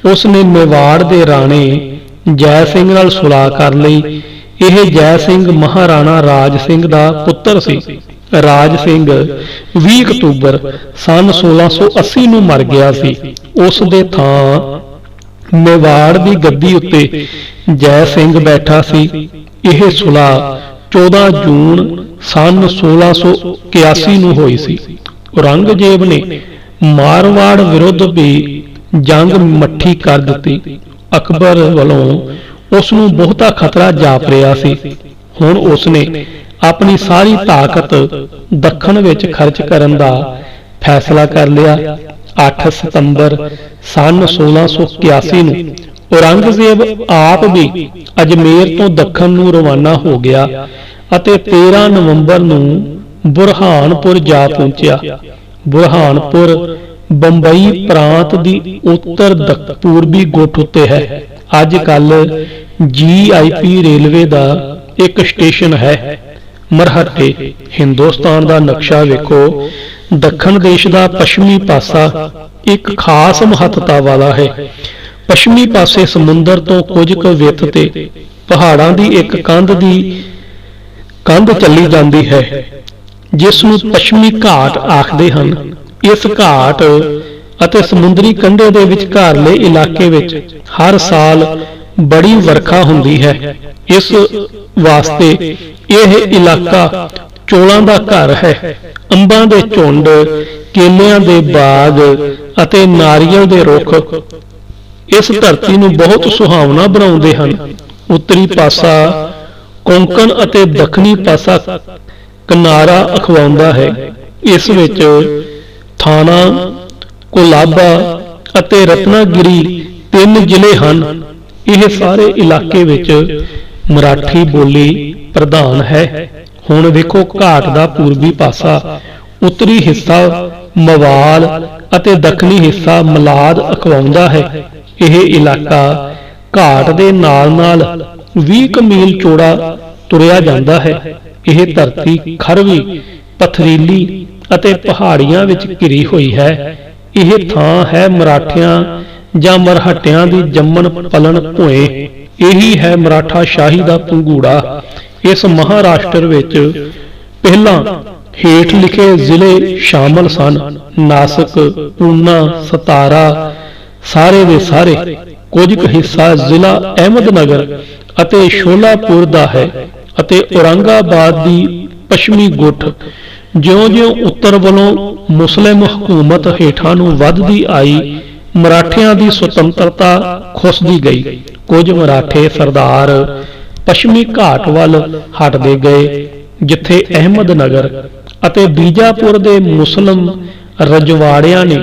ਉਸ ਨੇ ਮੇਵਾੜ ਦੇ ਰਾਣੇ ਜੈ ਸਿੰਘ ਨਾਲ ਸੁਲਾਹ ਕਰ ਲਈ। ਇਹ ਜੈ ਸਿੰਘ ਮਹਾਰਾਣਾ ਰਾਜ ਸਿੰਘ ਦਾ ਪੁੱਤਰ ਸੀ। ਰਾਜ ਸਿੰਘ 20 ਅਕਤੂਬਰ ਸਨ 1680 ਨੂੰ ਮਰ ਗਿਆ ਸੀ। ਉਸ ਦੇ ਥਾਂ ਮੇਵਾੜ ਦੀ ਗੱਦੀ ਉੱਤੇ ਜੈ ਸਿੰਘ ਬੈਠਾ ਸੀ। ਇਹ ਸੁਲਾਹ 14 ਜੂਨ ਸਨ 1681 ਨੂੰ ਹੋਈ ਸੀ। ਔਰੰਗਜ਼ੇਬ ਨੇ ਮਾਰਵਾੜ ਵਿਰੁੱਧ ਵੀ ਜੰਗ ਮੱਠੀ ਕਰ ਦਿੱਤੀ। ਅਕਬਰ ਵੱਲੋਂ ਉਸ ਨੂੰ ਬਹੁਤਾ ਖਤਰਾ ਜਾਪ ਰਿਹਾ ਸੀ। ਹੁਣ ਉਸ ਨੇ ਆਪਣੀ ਸਾਰੀ ਤਾਕਤ ਦੱਖਣ ਵਿੱਚ ਖਰਚ ਕਰਨ ਦਾ ਫੈਸਲਾ ਕਰ ਲਿਆ। 8 ਸਤੰਬਰ ਸਨ 1681 ਨੂੰ ਔਰੰਗਜ਼ੇਬ ਆਪ ਵੀ ਅਜਮੇਰ ਤੋਂ ਦੱਖਣ ਨੂੰ ਰਵਾਨਾ ਹੋ ਗਿਆ ਅਤੇ 13 ਨਵੰਬਰ ਨੂੰ ਬੁਰਹਾਨਪੁਰ ਜਾ ਪਹੁੰਚਿਆ। ਬੁਰਹਾਨਪੁਰ ਬੰਬਈ ਪ੍ਰਾਂਤ ਦੀ ਉੱਤਰ ਪੂਰਬੀ ਗੁੱਟ ਉੱਤੇ ਹੈ। ਅੱਜ ਕੱਲ GIP ਰੇਲਵੇ ਦਾ ਇੱਕ ਸਟੇਸ਼ਨ ਹੈ। ਮਰਹੱਟੇ ਹਿੰਦੁਸਤਾਨ ਦਾ ਨਕਸ਼ਾ ਵੇਖੋ। ਦੱਖਣ ਦੇਸ਼ ਦਾ ਪੱਛਮੀ ਪਾਸਾ ਇੱਕ ਖਾਸ ਮਹੱਤਤਾ ਵਾਲਾ ਹੈ। ਪੱਛਮੀ ਪਾਸੇ ਸਮੁੰਦਰ ਤੋਂ ਕੁਝ ਕੁ ਵਿੱਥ ਤੇ ਪਹਾੜਾਂ ਦੀ ਇੱਕ ਕੰਧ ਚੱਲੀ ਜਾਂਦੀ ਹੈ, ਜਿਸ ਨੂੰ ਪੱਛਮੀ ਘਾਟ ਆਖਦੇ ਹਨ। ਇਸ ਘਾਟ ਅਤੇ ਸਮੁੰਦਰੀ ਕੰਢੇ ਦੇ ਵਿਚਕਾਰਲੇ ਇਲਾਕੇ ਵਿੱਚ ਹਰ ਸਾਲ ਬੜੀ ਵਰਖਾ ਹੁੰਦੀ ਹੈ। ਇਸ ਵਾਸਤੇ ਇਹ ਇਲਾਕਾ ਚੌਲਾਂ ਦਾ ਘਰ ਹੈ। ਅੰਬਾਂ ਦੇ ਝੁੰਡ, ਕੇਲਿਆਂ ਦੇ ਬਾਗ ਅਤੇ ਨਾਰੀਅਲ ਦੇ ਰੁੱਖ ਇਸ ਧਰਤੀ ਨੂੰ ਬਹੁਤ ਸੁਹਾਵਣਾ ਬਣਾਉਂਦੇ ਹਨ। ਉੱਤਰੀ ਪਾਸਾ ਕੋਂਕਣ ਅਤੇ ਦੱਖਣੀ ਪਾਸਾ ਕਿਨਾਰਾ ਅਖਵਾਉਂਦਾ ਹੈ। ਇਸ ਵਿੱਚ ਥਾਣਾ, ਕੋਲਾਬਾ ਅਤੇ ਰਤਨਾਗਿਰੀ 3 ਜ਼ਿਲ੍ਹੇ ਹਨ। ਇਹ ਸਾਰੇ ਇਲਾਕੇ ਵਿੱਚ ਮਰਾਠੀ ਬੋਲੀ ਪ੍ਰਧਾਨ ਹੈ। ਹੁਣ ਵੇਖੋ ਘਾਟ ਦਾ ਪੂਰਬੀ ਪਾਸਾ, ਉੱਤਰੀ ਹਿੱਸਾ ਮਵਾਲ ਅਤੇ ਦੱਖਣੀ ਹਿੱਸਾ ਮਲਾਦ ਅਖਵਾਉਂਦਾ ਹੈ। ਇਹ ਇਲਾਕਾ ਘਾਟ ਦੇ ਨਾਲ-ਨਾਲ 20 ਮੀਲ ਚੌੜਾ ਤੁਰਿਆ ਜਾਂਦਾ ਹੈ। ਇਹ ਧਰਤੀ ਖਰਵੀ, ਪਥਰੀਲੀ ਅਤੇ ਪਹਾੜੀਆਂ ਵਿੱਚ ਘਿਰੀ ਹੋਈ ਹੈ। ਇਹ ਥਾਂ ਹੈ ਮਰਾਠਿਆਂ ਜਾਂ ਮਰਹੱਟਿਆਂ ਦੀ ਜੰਮਣ ਪਲਣ ਭੋਏ। ਇਹੀ ਹੈ ਮਰਾਠਾ ਸ਼ਾਹੀ ਦਾ ਪੰਘੂੜਾ। ਇਸ ਮਹਾਰਾਸ਼ਟਰ ਵਿੱਚ ਪਹਿਲਾਂ ਹੇਠ ਲਿਖੇ ਜ਼ਿਲ੍ਹੇ ਸ਼ਾਮਲ ਸਨ: ਨਾਸਿਕ, ਪੂਨਾ, ਸਤਾਰਾ, ਸਾਰੇ ਦੇ ਸਾਰੇ। ਕੁਝ ਕੁ ਹਿੱਸਾ ਜ਼ਿਲ੍ਹਾ ਅਹਿਮਦਨਗਰ ਅਤੇ ਸ਼ੋਲਾਪੁਰ ਦਾ ਹੈ ਅਤੇ ਔਰੰਗਾਬਾਦ ਦੀ ਪੱਛਮੀ ਗੁੱਟ। ਜਿਉਂ-ਜਿਉਂ ਉੱਤਰ ਵੱਲੋਂ ਮੁਸਲਿਮ ਹਕੂਮਤ ਹੇਠਾਂ ਨੂੰ ਵੱਧਦੀ ਆਈ, ਮਰਾਠਿਆਂ ਦੀ ਸੁਤੰਤਰਤਾ ਖੁੱਸਦੀ ਗਈ। ਕੁਝ ਮਰਾਠੇ ਸਰਦਾਰ ਪੱਛਮੀ ਘਾਟ ਵੱਲ ਹਟਦੇ ਗਏ, ਜਿੱਥੇ ਅਹਿਮਦਨਗਰ ਅਤੇ ਬੀਜਾਪੁਰ ਦੇ ਮੁਸਲਿਮ ਰਜਵਾੜਿਆਂ ਨੇ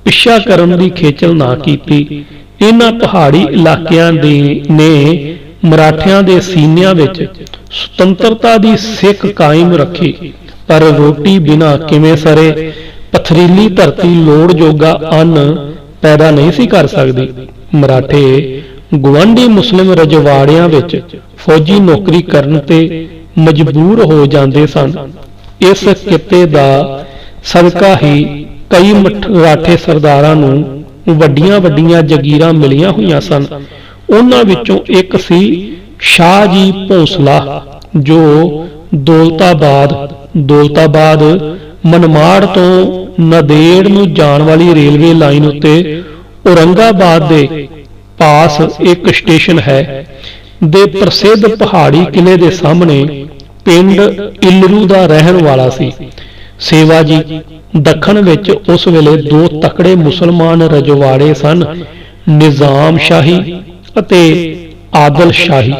ਪਿੱਛਾ ਕਰਨ ਦੀ ਖੇਚਲ ਨਾ ਕੀਤੀ। ਇਹਨਾਂ ਪਹਾੜੀ ਇਲਾਕਿਆਂ ਨੇ ਮਰਾਠਿਆਂ ਦੇ ਸੀਨਿਆਂ ਵਿੱਚ ਸੁਤੰਤਰਤਾ ਦੀ ਸਿੱਖ ਕਾਇਮ ਰੱਖੀ, ਪਰ ਰੋਟੀ ਬਿਨਾਂ ਕਿਵੇਂ ਸਰੇ। ਪਥਰੀਲੀ ਧਰਤੀ ਲੋੜ ਜੋਗਾ ਅੰਨ ਪੈਦਾ ਨਹੀਂ ਸੀ ਕਰ ਸਕਦੀ। ਮਰਾਠੇ ਗੁਆਂਢੀ ਮੁਸਲਿਮ ਰਜਵਾੜਿਆਂ ਵਿੱਚ ਫੌਜੀ ਨੌਕਰੀ ਕਰਨ ਤੇ ਮਜਬੂਰ ਹੋ ਜਾਂਦੇ ਸਨ। ਇਸ ਕਿੱਤੇ ਦਾ ਸਦਕਾ ਹੀ ਕਈ ਮਰਾਠੇ ਸਰਦਾਰਾਂ ਨੂੰ ਵੱਡੀਆਂ-ਵੱਡੀਆਂ ਜਗੀਰਾਂ ਮਿਲੀਆਂ ਹੋਈਆਂ ਸਨ। ਉਹਨਾਂ ਵਿੱਚੋਂ ਇੱਕ ਸੀ ਸ਼ਾਹ ਜੀ ਭੋਂਸਲਾ, ਜੋ ਦੌਲਤਾਬਾਦ ਮਨਮਾੜ ਤੋਂ ਨਾਂਦੇੜ ਨੂੰ ਜਾਣ ਵਾਲੀ ਰੇਲਵੇ ਲਾਈਨ ਉੱਤੇ ਔਰੰਗਾਬਾਦ ਦੇ ਪਾਸ ਇੱਕ ਸਟੇਸ਼ਨ ਹੈ ਦੇ ਪ੍ਰਸਿੱਧ ਪਹਾੜੀ ਕਿਲੇ ਦੇ ਸਾਹਮਣੇ ਪਿੰਡ ਇਲਰੂ ਦਾ ਰਹਿਣ ਵਾਲਾ ਸੀ। ਸੇਵਾ ਜੀ ਦੱਖਣ ਵਿੱਚ ਉਸ ਵੇਲੇ 2 ਤਕੜੇ ਮੁਸਲਮਾਨ ਰਜਵਾੜੇ ਸਨ: ਨਿਜ਼ਾਮ ਸ਼ਾਹੀ ਅਤੇ ਆਦਲ ਸ਼ਾਹੀ।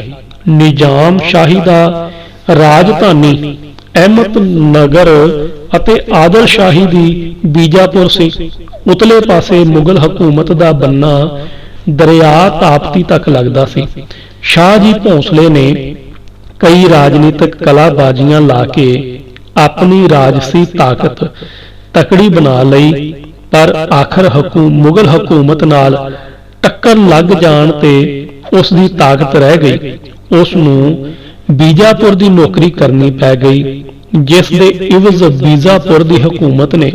ਨਿਜ਼ਾਮ ਸ਼ਾਹੀ ਦਾ ਰਾਜਧਾਨੀ ਅਹਿਮਦਨਗਰ ਅਤੇ ਆਦਲ ਸ਼ਾਹੀ ਦੀ ਬੀਜਾਪੁਰ ਸੀ। ਉਤਲੇ ਪਾਸੇ ਮੁਗਲ ਹਕੂਮਤ ਦਾ ਬੰਨਾ ਦਰਿਆ ਤਾਪਤੀ ਤੱਕ ਲੱਗਦਾ ਸੀ। ਸ਼ਾਹ ਜੀ ਭੋਂਸਲੇ ਨੇ ਕਈ ਰਾਜਨੀਤਿਕ ਕਲਾਬਾਜ਼ੀਆਂ ਲਾ ਕੇ ਆਪਣੀ ਰਾਜਸੀ ਤਾਕਤ ਤਕੜੀ ਬਣਾ ਲਈ, ਪਰ ਆਖਰ ਮੁਗਲ ਹਕੂਮਤ ਨਾਲ ਟੱਕਰ ਲੱਗ ਜਾਣ ਤੇ ਉਸ ਦੀ ਤਾਕਤ ਰਹਿ ਗਈ। ਉਸ ਨੂੰ ਬੀਜਾਪੁਰ ਦੀ ਨੌਕਰੀ ਕਰਨੀ ਪੈ ਗਈ, ਜਿਸ ਦੇ ਇਵਜ਼ ਬੀਜਾਪੁਰ ਦੀ ਹਕੂਮਤ ਨੇ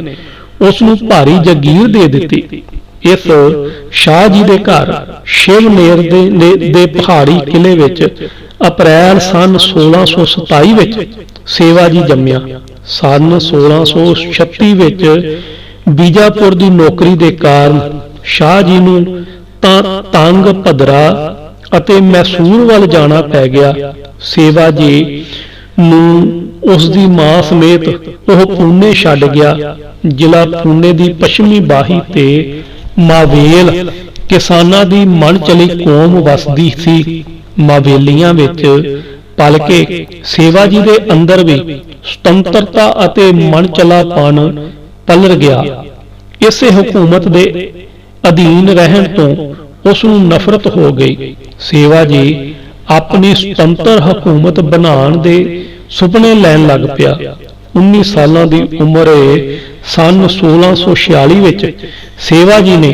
ਉਸ ਨੂੰ ਭਾਰੀ ਜਾਗੀਰ ਦੇ ਦਿੱਤੀ। ਇਸ ਸ਼ਾਹ ਜੀ ਦੇ ਘਰ ਸ਼ਿਵਨੇਰ ਦੇ ਪਹਾੜੀ ਕਿਲੇ ਵਿੱਚ ਅਪ੍ਰੈਲ ਸਨ 1627 ਵਿੱਚ ਸੇਵਾ ਜੀ ਜੰਮਿਆ। ਸਨ 1636 ਵਿੱਚ ਬੀਜਾਪੁਰ ਦੀ ਨੌਕਰੀ ਦੇ ਕਾਰਨ ਸ਼ਾਹ ਜੀ ਨੂੰ ਤਾਂ ਤੰਗ ਭਦਰਾ ਅਤੇ ਮੈਸੂਰ ਵੱਲ ਜਾਣਾ ਪੈ ਗਿਆ। ਸੇਵਾ ਜੀ ਨੂੰ ਉਸ ਦੀ ਮਾਂ ਸਮੇਤ ਉਹ ਪੂਨੇ ਛੱਡ ਗਿਆ। ਜ਼ਿਲ੍ਹਾ ਪੂਨੇ ਦੀ ਪੱਛਮੀ ਬਾਹੀ ਤੇ ਮਾਵੇਲ ਕਿਸਾਨਾਂ ਦੀ ਮਨਚਲੀ ਕੌਮ ਵਸਦੀ ਸੀ। ਮਾਵੇਲੀਆਂ ਵਿੱਚ ਪਲ ਕੇ ਸੇਵਾ ਜੀ ਦੇ ਅੰਦਰ ਵੀ ਸੁਤੰਤਰਤਾ ਅਤੇ ਮਨਚਲਾਪਣ ਪਲਰ ਗਿਆ। ਇਸੇ ਹਕੂਮਤ ਦੇ ਅਧੀਨ ਰਹਿਣ ਤੋਂ ਉਸ ਨੂੰ ਨਫ਼ਰਤ ਹੋ ਗਈ। ਸੇਵਾ ਜੀ ਆਪਣੀ ਸੁਤੰਤਰ ਹਕੂਮਤ ਬਣਾਉਣ ਦੇ ਸੁਪਨੇ ਲੈਣ ਲੱਗ ਪਿਆ। 19 ਸਾਲਾਂ ਦੀ ਉਮਰੇ ਸਨ 1646 ਵਿੱਚ ਸੇਵਾ ਜੀ ਨੇ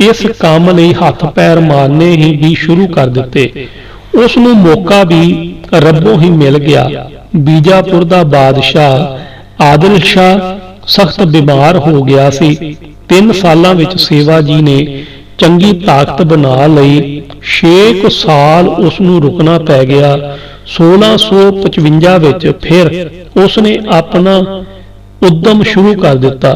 ਇਸ ਕੰਮ ਲਈ ਹੱਥ ਪੈਰ ਮਾਰਨੇ ਹੀ ਵੀ ਸ਼ੁਰੂ ਕਰ ਦਿੱਤੇ। ਉਸ ਨੂੰ ਮੌਕਾ ਵੀ ਰੱਬੋਂ ਹੀ ਮਿਲ ਗਿਆ। ਬੀਜਾਪੁਰ ਦਾ ਬਾਦਸ਼ਾਹ ਆਦਿਲ ਸ਼ਾਹ ਸਖਤ ਬਿਮਾਰ ਹੋ ਗਿਆ ਸੀ। 3 ਸਾਲਾਂ ਵਿੱਚ ਸੇਵਾ ਜੀ ਨੇ ਚੰਗੀ ਤਾਕਤ ਬਣਾ ਲਈ। 6 ਸਾਲ ਉਸ ਨੂੰ ਰੁਕਣਾ ਪੈ ਗਿਆ। 1655 ਵਿੱਚ ਫਿਰ ਉਸ ਨੇ ਆਪਣਾ ਉਦਮ ਸ਼ੁਰੂ ਕਰ ਦਿੱਤਾ।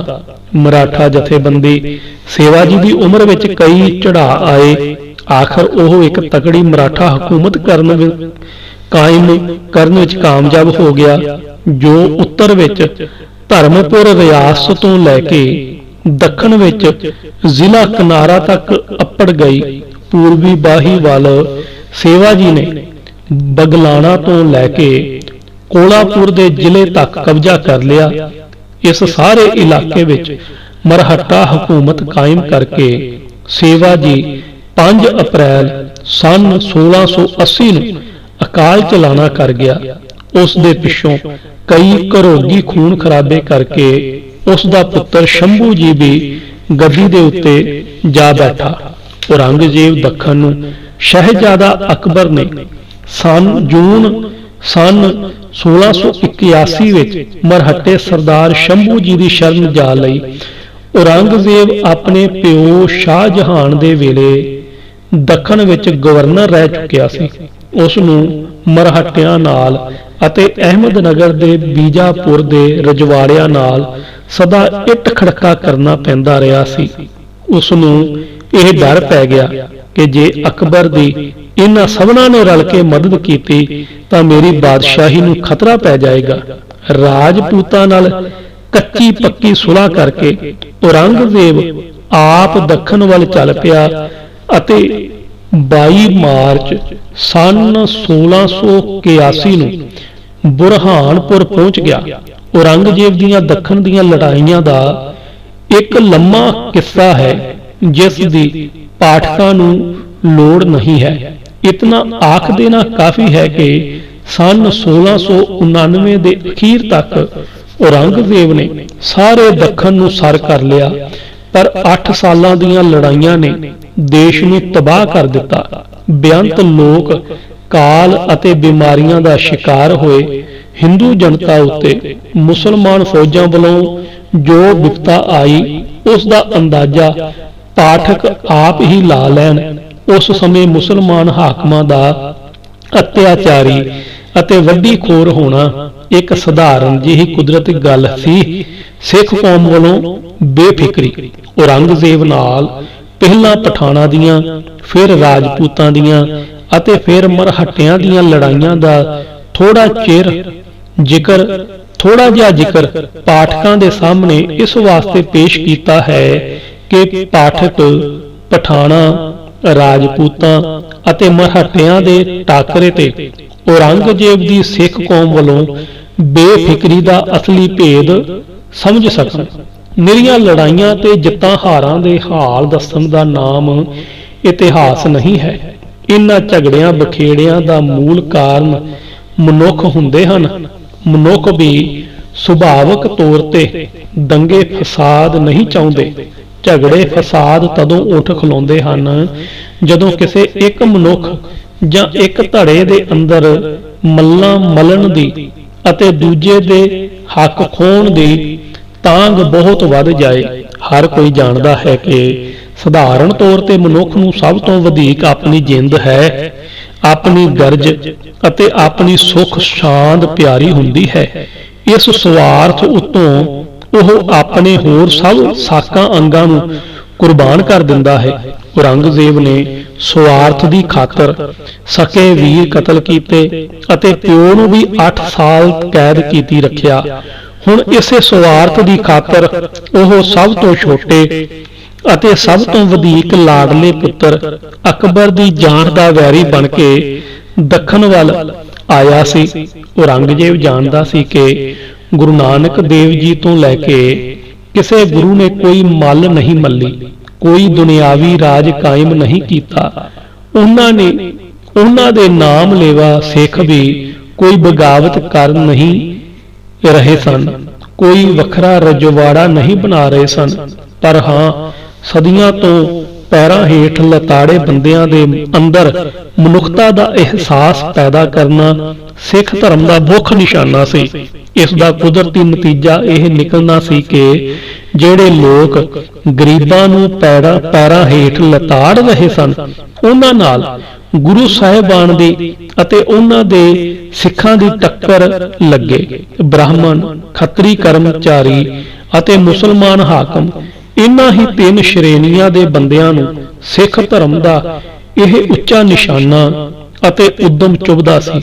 ਮਰਾਠਾ ਜਥੇਬੰਦੀ ਸੇਵਾ ਜੀ ਦੀ ਉਮਰ ਵਿੱਚ ਕਈ ਚੜ੍ਹਾਅ ਆਏ। ਆਖਰ ਉਹ ਇੱਕ ਤਕੜੀ ਮਰਾਠਾ ਹਕੂਮਤ ਕਾਇਮ ਕਰਨ ਵਿੱਚ ਕਾਮਯਾਬ ਹੋ ਗਿਆ, ਜੋ ਉੱਤਰ ਵਿੱਚ ਧਰਮਪੁਰ ਰਿਆਸਤ ਤੋਂ ਲੈ ਕੇ ਦੱਖਣ ਵਿੱਚ ਜ਼ਿਲ੍ਹਾ ਕਿਨਾਰਾ ਤੱਕ ਅੱਪੜ ਗਈ। ਪੂਰਬੀ ਬਾਹੀ ਵੱਲ ਸੇਵਾ ਜੀ ਨੇ ਬਗਲਾਣਾ ਤੋਂ ਲੈ ਕੇ ਕੋਲਾਪੁਰ ਦੇ ਜ਼ਿਲ੍ਹੇ ਤੱਕ ਕਬਜ਼ਾ ਕਰ ਲਿਆ। ਇਸ ਸਾਰੇ ਇਲਾਕੇ ਵਿੱਚ ਮਰਹੱਟਾ ਹਕੂਮਤ ਕਾਇਮ ਕਰਕੇ ਸੇਵਾ ਜੀ 5 ਅਪ੍ਰੈਲ ਸਨ 1680 ਨੂੰ ਅਕਾਲ ਚਲਾਣਾ ਕਰ ਗਿਆ। ਉਸ ਦੇ ਪਿੱਛੋਂ ਕਈ ਘਰੋਗੀ ਖੂਨ ਖਰਾਬੇ ਕਰਕੇ ਉਸ ਦਾ ਪੁੱਤਰ ਸ਼ੰਭੂ ਜੀ ਵੀ ਗੱਦੀ ਦੇ ਉੱਤੇ ਜਾ ਬੈਠਾ। ਔਰੰਗਜ਼ੇਬ ਦੱਖਣ ਨੂੰ ਸ਼ਹਿਜ਼ਾਦਾ ਅਕਬਰ ਨੇ ਜੂਨ ਸਨ 1681 ਵਿੱਚ ਮਰਹੱਟੇ ਸਰਦਾਰ ਸ਼ੰਭੂ ਜੀ ਦੀ ਸ਼ਰਨ ਜਾ ਲਈ। ਔਰੰਗਜ਼ੇਬ ਆਪਣੇ ਪਿਓ ਸ਼ਾਹਜਹਾਨ ਦੇ ਵੇਲੇ ਦੱਖਣ ਵਿੱਚ ਗਵਰਨਰ ਰਹਿ ਚੁੱਕਿਆ ਸੀ। ਉਸ ਨੂੰ ਮਰਹੱਟਿਆਂ ਨਾਲ ਅਤੇ ਅਹਿਮਦਨਗਰ ਦੇ ਬੀਜਾਪੁਰ ਦੇ ਰਜਵਾੜਿਆਂ ਨਾਲ ਸਦਾ ਇੱਟ ਖੜਕਾ ਕਰਨਾ ਪੈਂਦਾ ਰਿਹਾ ਸੀ। ਉਸ ਨੂੰ ਇਹ ਡਰ ਪੈ ਗਿਆ ਕਿ ਜੇ ਅਕਬਰ ਦੀ ਇਹਨਾਂ ਸਭਨਾਂ ਨੇ ਰਲ ਕੇ ਮਦਦ ਕੀਤੀ ਤਾਂ ਮੇਰੀ ਬਾਦਸ਼ਾਹੀ ਨੂੰ ਖਤਰਾ ਪੈ ਜਾਏਗਾ। ਰਾਜਪੂਤਾਂ ਨਾਲ ਕੱਚੀ ਪੱਕੀ ਸੁਲ੍ਹਾ ਕਰਕੇ ਔਰੰਗਜ਼ੇਬ ਆਪ ਦੱਖਣ ਵੱਲ ਚੱਲ ਪਿਆ ਅਤੇ 22 ਮਾਰਚ ਸਨ 1681 ਨੂੰ ਬੁਰਹਾਨਪੁਰ ਪਹੁੰਚ ਗਿਆ। ਔਰੰਗਜ਼ੇਬ ਦੀਆਂ ਦੱਖਣ ਦੀਆਂ ਲੜਾਈਆਂ ਦਾ ਇੱਕ ਲੰਮਾ ਕਿੱਸਾ ਹੈ, ਜਿਸ ਦੀ ਪਾਠਕਾਂ ਨੂੰ ਲੋੜ ਨਹੀਂ ਹੈ। ਇਤਨਾ ਆਖ ਦੇਣਾ ਕਾਫੀ ਹੈ ਕਿ ਸਨ 1699 ਦੇ ਅਖੀਰ ਤੱਕ ਔਰੰਗਜ਼ੇਬ ਨੇ ਸਾਰੇ ਦੱਖਣ ਨੂੰ ਸਰ ਕਰ ਲਿਆ, ਪਰ 8 ਸਾਲਾਂ ਦੀਆਂ ਲੜਾਈਆਂ ਨੇ ਦੇਸ਼ ਨੂੰ ਤਬਾਹ ਕਰ ਦਿੱਤਾ। ਬੇਅੰਤ ਲੋਕ ਕਾਲ ਅਤੇ ਬਿਮਾਰੀਆਂ ਦਾ ਸ਼ਿਕਾਰ ਹੋਏ। ਹਿੰਦੂ ਜਨਤਾ ਉੱਤੇ ਮੁਸਲਮਾਨ ਫੌਜਾਂ ਵੱਲੋਂ ਜੋ ਵਿਪਤਾ ਆਈ, ਉਸ ਦਾ ਅੰਦਾਜ਼ਾ ਪਾਠਕ ਆਪ ਹੀ ਲਾ ਲੈਣ। ਉਸ ਸਮੇਂ ਮੁਸਲਮਾਨ ਹਾਕਮਾਂ ਦਾ ਅਤਿਆਚਾਰੀ ਅਤੇ ਵੱਡੀ ਖੋਰ ਹੋਣਾ ਇੱਕ ਸਧਾਰਨ ਜਿਹੀ ਕੁਦਰਤੀ ਗੱਲ ਸੀ। ਸਿੱਖ ਕੌਮ ਵੱਲੋਂ ਬੇਫਿਕਰੀ ਔਰੰਗਜ਼ੇਬ ਨਾਲ ਪਹਿਲਾਂ ਪਠਾਨਾਂ ਦੀਆਂ, ਫਿਰ ਰਾਜਪੂਤਾਂ ਦੀਆਂ ਅਤੇ ਫਿਰ ਮਰਹੱਟਿਆਂ ਦੀਆਂ ਲੜਾਈਆਂ ਦਾ ਥੋੜਾ ਜਿਹਾ ਜ਼ਿਕਰ ਪਾਠਕਾਂ ਦੇ ਸਾਹਮਣੇ ਇਸ ਵਾਸਤੇ ਪੇਸ਼ ਕੀਤਾ ਹੈ ਕਿ ਪਾਠਕ ਪਠਾਨਾਂ, ਰਾਜਪੂਤਾਂ ਅਤੇ ਮਰਹੱਟਿਆਂ ਦੇ ਟਾਕਰੇ ਤੇ ਔਰੰਗਜ਼ੇਬ ਦੀ ਸਿੱਖ ਕੌਮ ਵੱਲੋਂ ਬੇਫਿਕਰੀ ਦਾ ਅਸਲੀ ਭੇਦ ਸਮਝ ਸਕਣ। ਨਿਰੀਆਂ ਲੜਾਈਆਂ ਤੇ ਜਿੱਤਾਂ ਹਾਰਾਂ ਦੇ ਹਾਲ ਦੱਸਣ ਦਾ ਨਾਮ ਇਤਿਹਾਸ ਨਹੀਂ ਹੈ। ਇਹਨਾਂ ਝਗੜਿਆਂ ਬਖੇੜਿਆਂ ਦਾ ਮੂਲ ਕਾਰਨ ਮਨੁੱਖ ਹੁੰਦੇ ਹਨ। ਮਨੁੱਖ ਵੀ ਸੁਭਾਵਕ ਤੌਰ ਤੇ ਦੰਗੇ ਫਸਾਦ ਨਹੀਂ ਚਾਹੁੰਦੇ। ਝਗੜੇ ਫਸਾਦ ਤਦੋਂ ਉੱਠ ਖਲੋਂਦੇ ਹਨ ਜਦੋਂ ਕਿਸੇ ਇੱਕ ਮਨੁੱਖ ਜਾਂ ਇੱਕ ਧੜੇ ਦੇ ਅੰਦਰ ਮੱਲਾਂ ਮਲਣ ਦੀ ਅਤੇ ਦੂਜੇ ਦੇ ਹੱਕ ਖੋਹਣ ਦੀ ਤਾਂਘ ਬਹੁਤ ਵੱਧ ਜਾਏ। ਹਰ ਕੋਈ ਜਾਣਦਾ ਹੈ ਕਿ ਸਧਾਰਨ ਤੌਰ ਤੇ ਮਨੁੱਖ ਨੂੰ ਸਭ ਤੋਂ ਵਧੇਕ ਆਪਣੀ ਜਿੰਦ ਹੈ, ਆਪਣੀ ਗਰਜ ਅਤੇ ਆਪਣੀ ਸੁੱਖ ਸ਼ਾਂਤ ਪਿਆਰੀ ਹੁੰਦੀ ਹੈ। ਇਸ ਸਵਾਰਥ ਉੱਤੋਂ ਉਹ ਆਪਣੇ ਹੋਰ ਸਭ ਸਾਕਾਂ ਅੰਗਾਂ ਨੂੰ ਕੁਰਬਾਨ ਕਰ ਦਿੰਦਾ ਹੈ। ਔਰੰਗਜ਼ੇਬ ਨੇ ਸਵਾਰਥ ਦੀ ਖਾਤਰ ਸਕੇ ਵੀਰ ਕਤਲ ਕੀਤੇ ਅਤੇ ਪਿਓ ਨੂੰ ਵੀ 8 ਸਾਲ ਕੈਦ ਕੀਤੀ ਰੱਖਿਆ। ਹੁਣ ਇਸੇ ਸਵਾਰਥ ਦੀ ਖਾਤਰ ਉਹ ਸਭ ਤੋਂ ਛੋਟੇ ਅਤੇ ਸਭ ਤੋਂ ਵਧੇਕ ਲਾਡਲੇ ਪੁੱਤਰ ਅਕਬਰ ਦੀ ਜਾਨ ਦਾ ਵੈਰੀ ਬਣ ਕੇ ਦੱਖਣ ਵੱਲ ਆਇਆ ਸੀ। ਔਰੰਗਜ਼ੇਬ ਜਾਣਦਾ ਸੀ ਕਿ ਗੁਰੂ ਨਾਨਕ ਦੇਵ ਜੀ ਤੋਂ ਲੈ ਕੇ ਕਿਸੇ ਗੁਰੂ ਨੇ ਕੋਈ ਮੱਲ ਨਹੀਂ ਮੱਲੀ, ਕੋਈ ਦੁਨਿਆਵੀ ਰਾਜ ਕਾਇਮ ਨਹੀਂ ਕੀਤਾ। ਉਹਨਾਂ ਦੇ ਨਾਮ ਲੇਵਾ ਸਿੱਖ ਵੀ ਕੋਈ ਬਗਾਵਤ ਕਰ ਨਹੀਂ ਰਹੇ ਸਨ, ਕੋਈ ਵੱਖਰਾ ਰਜਵਾੜਾ ਨਹੀਂ ਬਣਾ ਰਹੇ ਸਨ। ਪਰ ਹਾਂ, ਸਦੀਆਂ ਤੋਂ ਪੈਰਾਂ ਹੇਠ ਲਤਾੜੇ ਬੰਦਿਆਂ ਦੇ ਅੰਦਰ ਮਨੁੱਖਤਾ ਦਾ ਅਹਿਸਾਸ ਪੈਦਾ ਕਰਨਾ ਸਿੱਖ ਧਰਮ ਦਾ ਮੁੱਖ ਨਿਸ਼ਾਨਾ ਸੀ। ਇਸ ਦਾ ਕੁਦਰਤੀ ਨਤੀਜਾ ਇਹ ਨਿਕਲਣਾ ਸੀ ਕਿ ਜਿਹੜੇ ਲੋਕ ਗਰੀਬਾਂ ਨੂੰ ਪੈਰਾਂ ਹੇਠ ਲਤਾੜ ਰਹੇ ਸਨ, ਉਹਨਾਂ ਨਾਲ ਗੁਰੂ ਸਾਹਿਬਾਨ ਦੀ ਅਤੇ ਉਹਨਾਂ ਦੇ ਸਿੱਖਾਂ ਦੀ ਟੱਕਰ ਲੱਗੇ। ਬ੍ਰਾਹਮਣ, ਖੱਤਰੀ ਕਰਮਚਾਰੀ ਅਤੇ ਮੁਸਲਮਾਨ ਹਾਕਮ, ਇਹਨਾਂ ਹੀ 3 ਸ਼੍ਰੇਣੀਆਂ ਦੇ ਬੰਦਿਆਂ ਨੂੰ ਸਿੱਖ ਧਰਮ ਦਾ ਇਹ ਉੱਚਾ ਨਿਸ਼ਾਨਾ ਅਤੇ ਉਦਮ ਚੁਭਦਾ ਸੀ।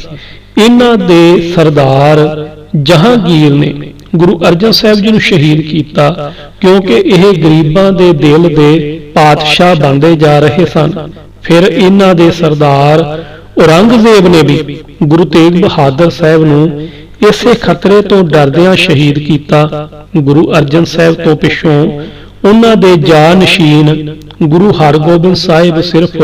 ਇਹਨਾਂ ਦੇ ਸਰਦਾਰ ਜਹਾਂਗੀਰ ਨੇ ਗੁਰੂ ਅਰਜਨ ਸਾਹਿਬ ਜੀ ਨੂੰ ਸ਼ਹੀਦ ਕੀਤਾ ਕਿਉਂਕਿ ਇਹ ਗਰੀਬਾਂ ਦੇ ਦਿਲ ਦੇ ਪਾਤਸ਼ਾਹ ਬਣਦੇ ਜਾ ਰਹੇ ਸਨ। ਫਿਰ ਇਹਨਾਂ ਦੇ ਸਰਦਾਰ ਔਰੰਗਜ਼ੇਬ ਨੇ ਵੀ ਗੁਰੂ ਤੇਗ ਬਹਾਦਰ ਸਾਹਿਬ ਨੂੰ ਇਸੇ ਖਤਰੇ ਤੋਂ ਡਰਦਿਆਂ ਸ਼ਹੀਦ ਕੀਤਾ। ਗੁਰੂ ਅਰਜਨ ਸਾਹਿਬ ਤੋਂ ਪਿੱਛੋਂ ਉਹਨਾਂ ਦੇ ਜਾਨਸ਼ੀਨ ਗੁਰੂ ਹਰਗੋਬਿੰਦ ਸਾਹਿਬ ਸਿਰਫ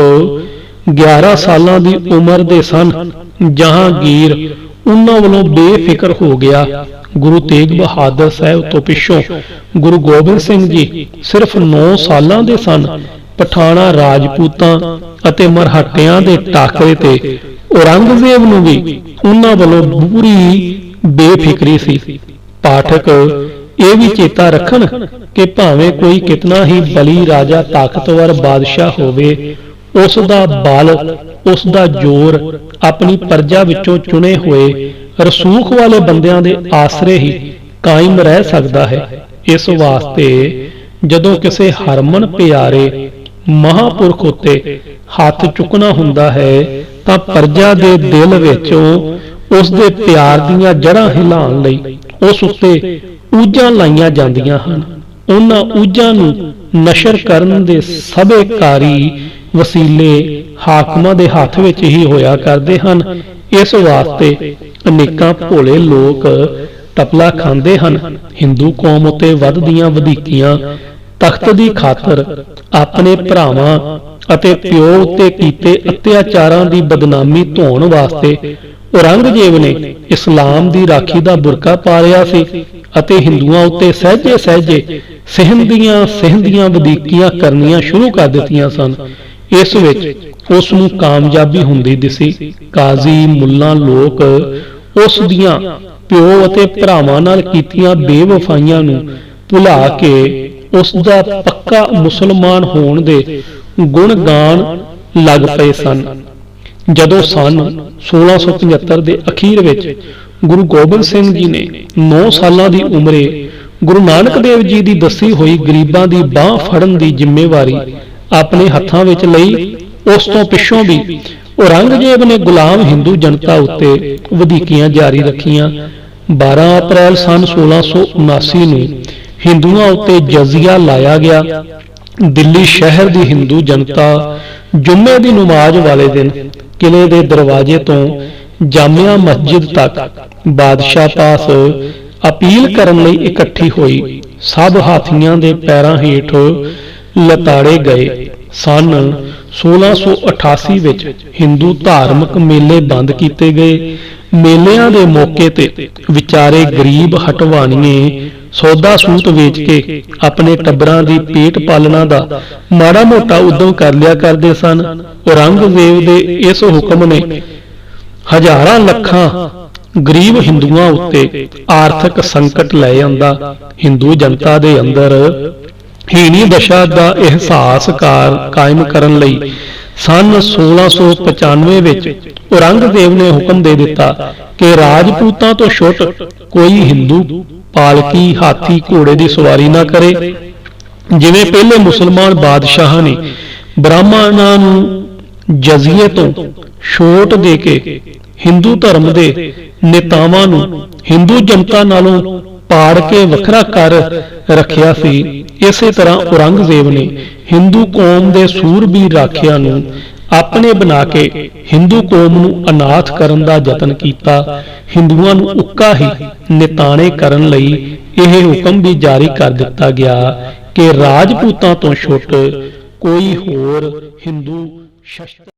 11 ਸਾਲਾਂ ਦੀ ਉਮਰ ਦੇ ਸਨ। ਜਹਾਂਗੀਰ ਉਹਨਾਂ ਵੱਲੋਂ ਬੇਫਿਕਰ ਹੋ ਗਿਆ। ਗੁਰੂ ਤੇਗ ਬਹਾਦਰ ਸਾਹਿਬ ਤੋਂ ਪਿੱਛੋਂ ਗੁਰੂ ਗੋਬਿੰਦ ਸਿੰਘ ਜੀ ਸਿਰਫ 9 ਸਾਲਾਂ ਦੇ ਸਨ। ਪਠਾਣਾ ਰਾਜਪੂਤਾਂ ਅਤੇ ਮਰਹੱਟਿਆਂ ਦੇ ਟਾਕਰੇ ਤੇ ਔਰੰਗਜ਼ੇਬ ਨੂੰ ਵੀ ਉਹਨਾਂ ਵੱਲੋਂ ਪੂਰੀ ਬੇਫਿਕਰੀ ਸੀ। ਪਾਠਕ ਇਹ ਵੀ ਚੇਤਾ ਰੱਖਣ ਕਿ ਭਾਵੇਂ ਕੋਈ ਕਿਤਨਾ ਹੀ ਬਲੀ ਰਾਜਾ ਤਾਕਤਵਰ ਬਾਦਸ਼ਾਹ ਹੋਵੇ, ਉਸ ਦਾ ਬਲ, ਉਸ ਦਾ ਜ਼ੋਰ ਆਪਣੀ ਪ੍ਰਜਾ ਵਿੱਚੋਂ ਚੁਣੇ ਹੋਏ ਰਸੂਖ ਵਾਲੇ ਬੰਦਿਆਂ ਦੇ ਆਸਰੇ ਹੀ ਕਾਇਮ ਰਹਿ ਸਕਦਾ ਹੈ। ਇਸ ਵਾਸਤੇ ਜਦੋਂ ਕਿਸੇ ਹਰਮਨ ਪਿਆਰੇ ਮਹਾਂਪੁਰਖ ਉੱਤੇ ਹੱਥ ਚੁੱਕਣਾ ਹੁੰਦਾ ਹੈ ਤਾਂ ਪ੍ਰਜਾ ਦੇ ਦਿਲ ਵਿੱਚੋਂ ਉਸ ਦੇ ਪਿਆਰ ਦੀਆਂ ਜੜ੍ਹਾਂ ਹਿਲਾਉਣ ਲਈ ਉਸ ਉੱਤੇ ਊਜਾਂ ਲਾਈਆਂ ਜਾਂਦੀਆਂ ਹਨ। ਉਹਨਾਂ ਊਜਾਂ ਨੂੰ ਨਸ਼ਰ ਕਰਨ ਦੇ ਸਭੇ ਕਾਰੀ ਵਸੀਲੇ ਹਾਕਮਾਂ ਦੇ ਹੱਥ ਵਿੱਚ ਹੀ ਹੋਇਆ ਕਰਦੇ ਹਨ। ਇਸ ਵਾਸਤੇ ਅਨੇਕਾਂ ਭੋਲੇ ਲੋਕ ਟਪਲਾ ਖਾਂਦੇ ਹਨ। ਹਿੰਦੂ ਕੌਮ ਉੱਤੇ ਵੱਧਦੀਆਂ ਵਧੀਕੀਆਂ ਤਖਤ ਦੀ ਖਾਤਰ ਆਪਣੇ ਭਰਾਵਾਂ ਅਤੇ ਪਿਓ ਉੱਤੇ ਕੀਤੇ ਅਤਿਆਚਾਰਾਂ ਦੀ ਬਦਨਾਮੀ ਧੋਣ ਵਾਸਤੇ ਔਰੰਗਜ਼ੇਬ ਨੇ ਇਸਲਾਮ ਦੀ ਰਾਖੀ ਦਾ ਬੁਰਕਾ ਪਾ ਲਿਆ ਸੀ ਅਤੇ ਹਿੰਦੂਆਂ ਉੱਤੇ ਸਹਿਜੇ ਸਹਿਜੇ ਸਹਿੰਦੀਆਂ ਵਧੀਕੀਆਂ ਕਰਨੀਆਂ ਸ਼ੁਰੂ ਕਰ ਦਿੱਤੀਆਂ ਸਨ। ਇਸ ਵਿੱਚ ਉਸ ਨੂੰ ਕਾਮਯਾਬੀ ਹੁੰਦੀ ਦਿਸੀ। ਕਾਜ਼ੀ ਮੁੱਲਾ ਲੋਕ ਉਸ ਦੀਆਂ ਪਿਓ ਅਤੇ ਭਰਾਵਾਂ ਨਾਲ ਕੀਤੀਆਂ ਬੇਵਫਾਈਆਂ ਨੂੰ ਭੁਲਾ ਕੇ ਉਸ ਦਾ ਪੱਕਾ ਮੁਸਲਮਾਨ ਹੋਣ ਦੇ ਗੁਣ ਗਾਣ ਲੱਗ ਪਏ ਸਨ। ਜਦੋਂ ਸਨ 1675 ਦੇ ਅਖੀਰ ਵਿੱਚ ਗੁਰੂ ਗੋਬਿੰਦ ਸਿੰਘ ਜੀ ਨੇ 9 ਸਾਲਾਂ ਦੀ ਉਮਰੇ ਗੁਰੂ ਨਾਨਕ ਦੇਵ ਜੀ ਦੀ ਦੱਸੀ ਹੋਈ ਗਰੀਬਾਂ ਦੀ ਬਾਹ ਫੜਨ ਦੀ ਜ਼ਿੰਮੇਵਾਰੀ ਆਪਣੇ ਹੱਥਾਂ ਵਿੱਚ ਲਈ, ਉਸ ਤੋਂ ਪਿੱਛੋਂ ਵੀ ਔਰੰਗਜ਼ੇਬ ਨੇ ਗੁਲਾਮ ਹਿੰਦੂ ਜਨਤਾ ਉੱਤੇ ਵਧੀਕੀਆਂ ਜਾਰੀ ਰੱਖੀਆਂ। 12 ਅਪ੍ਰੈਲ ਸਨ 1679 ਨੂੰ ਹਿੰਦੂਆਂ ਉੱਤੇ ਜਜ਼ੀਆ ਲਾਇਆ ਗਿਆ। ਦਿੱਲੀ ਸ਼ਹਿਰ ਦੀ ਹਿੰਦੂ ਜਨਤਾ ਜੁਮੇ ਦੀ ਨਮਾਜ਼ ਵਾਲੇ ਦਿਨ ਕਿਲੇ ਦੇ ਦਰਵਾਜ਼ੇ ਤੋਂ ਜਾਮਿਆ ਮਸਜਿਦ ਤੱਕ ਬਾਦਸ਼ਾਹ ਪਾਸ अपील करन लई इकट्ठी होई। सब हाथियां दे पैरां हेठ लताड़े गए। सन 1688 ਵਿੱਚ ਹਿੰਦੂ ਧਾਰਮਿਕ ਮੇਲੇ ਬੰਦ ਕੀਤੇ ਗਏ। ਮੇਲਿਆਂ ਦੇ ਮੌਕੇ ਤੇ ਵਿਚਾਰੇ ਗਰੀਬ ਹਟਵਾਣੀਏ ਸੌਦਾ ਸੂਤ ਵੇਚ ਕੇ ਆਪਣੇ ਟੱਬਰਾਂ ਦੀ ਪੇਟ ਪਾਲਣਾ ਦਾ ਮਾੜਾ ਮੋਟਾ ਉਦਮ ਕਰ ਲਿਆ ਕਰਦੇ ਸਨ। ਔਰੰਗਜ਼ੇਬ ਦੇ ਇਸ ਹੁਕਮ ਨੇ ਹਜ਼ਾਰਾਂ ਲੱਖਾਂ ਗਰੀਬ ਹਿੰਦੂਆਂ ਉੱਤੇ ਆਰਥਿਕ ਸੰਕਟ ਲੈ ਆਂਦਾ। ਹਿੰਦੂ ਜਨਤਾ ਦੇ ਅੰਦਰ ਹੀਣੀ ਦਸ਼ਾ ਦਾ ਅਹਿਸਾਸ ਕਾਇਮ ਕਰਨ ਲਈ ਸਨ 1695 ਵਿੱਚ ਔਰੰਗਜ਼ੇਬ ਨੇ ਹੁਕਮ ਦੇ ਦਿੱਤਾ ਕਿ ਰਾਜਪੂਤਾਂ ਤੋਂ ਛੁੱਟ ਕੋਈ ਹਿੰਦੂ ਪਾਲਕੀ ਹਾਥੀ ਘੋੜੇ ਦੀ ਸਵਾਰੀ ਨਾ ਕਰੇ। ਜਿਵੇਂ ਪਹਿਲੇ ਮੁਸਲਮਾਨ ਬਾਦਸ਼ਾਹਾਂ ਨੇ ਬ੍ਰਾਹਮਣਾਂ ਨੂੰ ਜਜ਼ੀਏ ਤੋਂ ਛੋਟ ਦੇ ਕੇ ਹਿੰਦੂ ਧਰਮ ਦੇ ਨੇਤਾਵਾਂ ਨੂੰ ਹਿੰਦੂ ਜਨਤਾ ਨਾਲੋਂ ਪਾੜ ਕੇ ਵੱਖਰਾ ਕਰ ਰੱਖਿਆ ਸੀ, ਇਸੇ ਤਰ੍ਹਾਂ ਔਰੰਗਜ਼ੇਬ ਨੇ ਹਿੰਦੂ ਕੌਮ ਦੇ ਸੂਰਬੀਰ ਰਾਖਿਆਂ ਨੂੰ ਆਪਣੇ ਬਣਾ ਕੇ ਹਿੰਦੂ ਕੌਮ ਨੂੰ ਅਨਾਥ ਕਰਨ ਦਾ ਯਤਨ ਕੀਤਾ। ਹਿੰਦੂਆਂ ਨੂੰ ਉੱਕਾ ਹੀ ਨਿਤਾਣੇ ਕਰਨ ਲਈ ਇਹ ਹੁਕਮ ਵੀ ਜਾਰੀ ਕਰ ਦਿੱਤਾ ਗਿਆ ਕਿ ਰਾਜਪੂਤਾਂ ਤੋਂ ਛੁੱਟ ਕੋਈ ਹੋਰ ਹਿੰਦੂ ਸ਼ਸਤਰ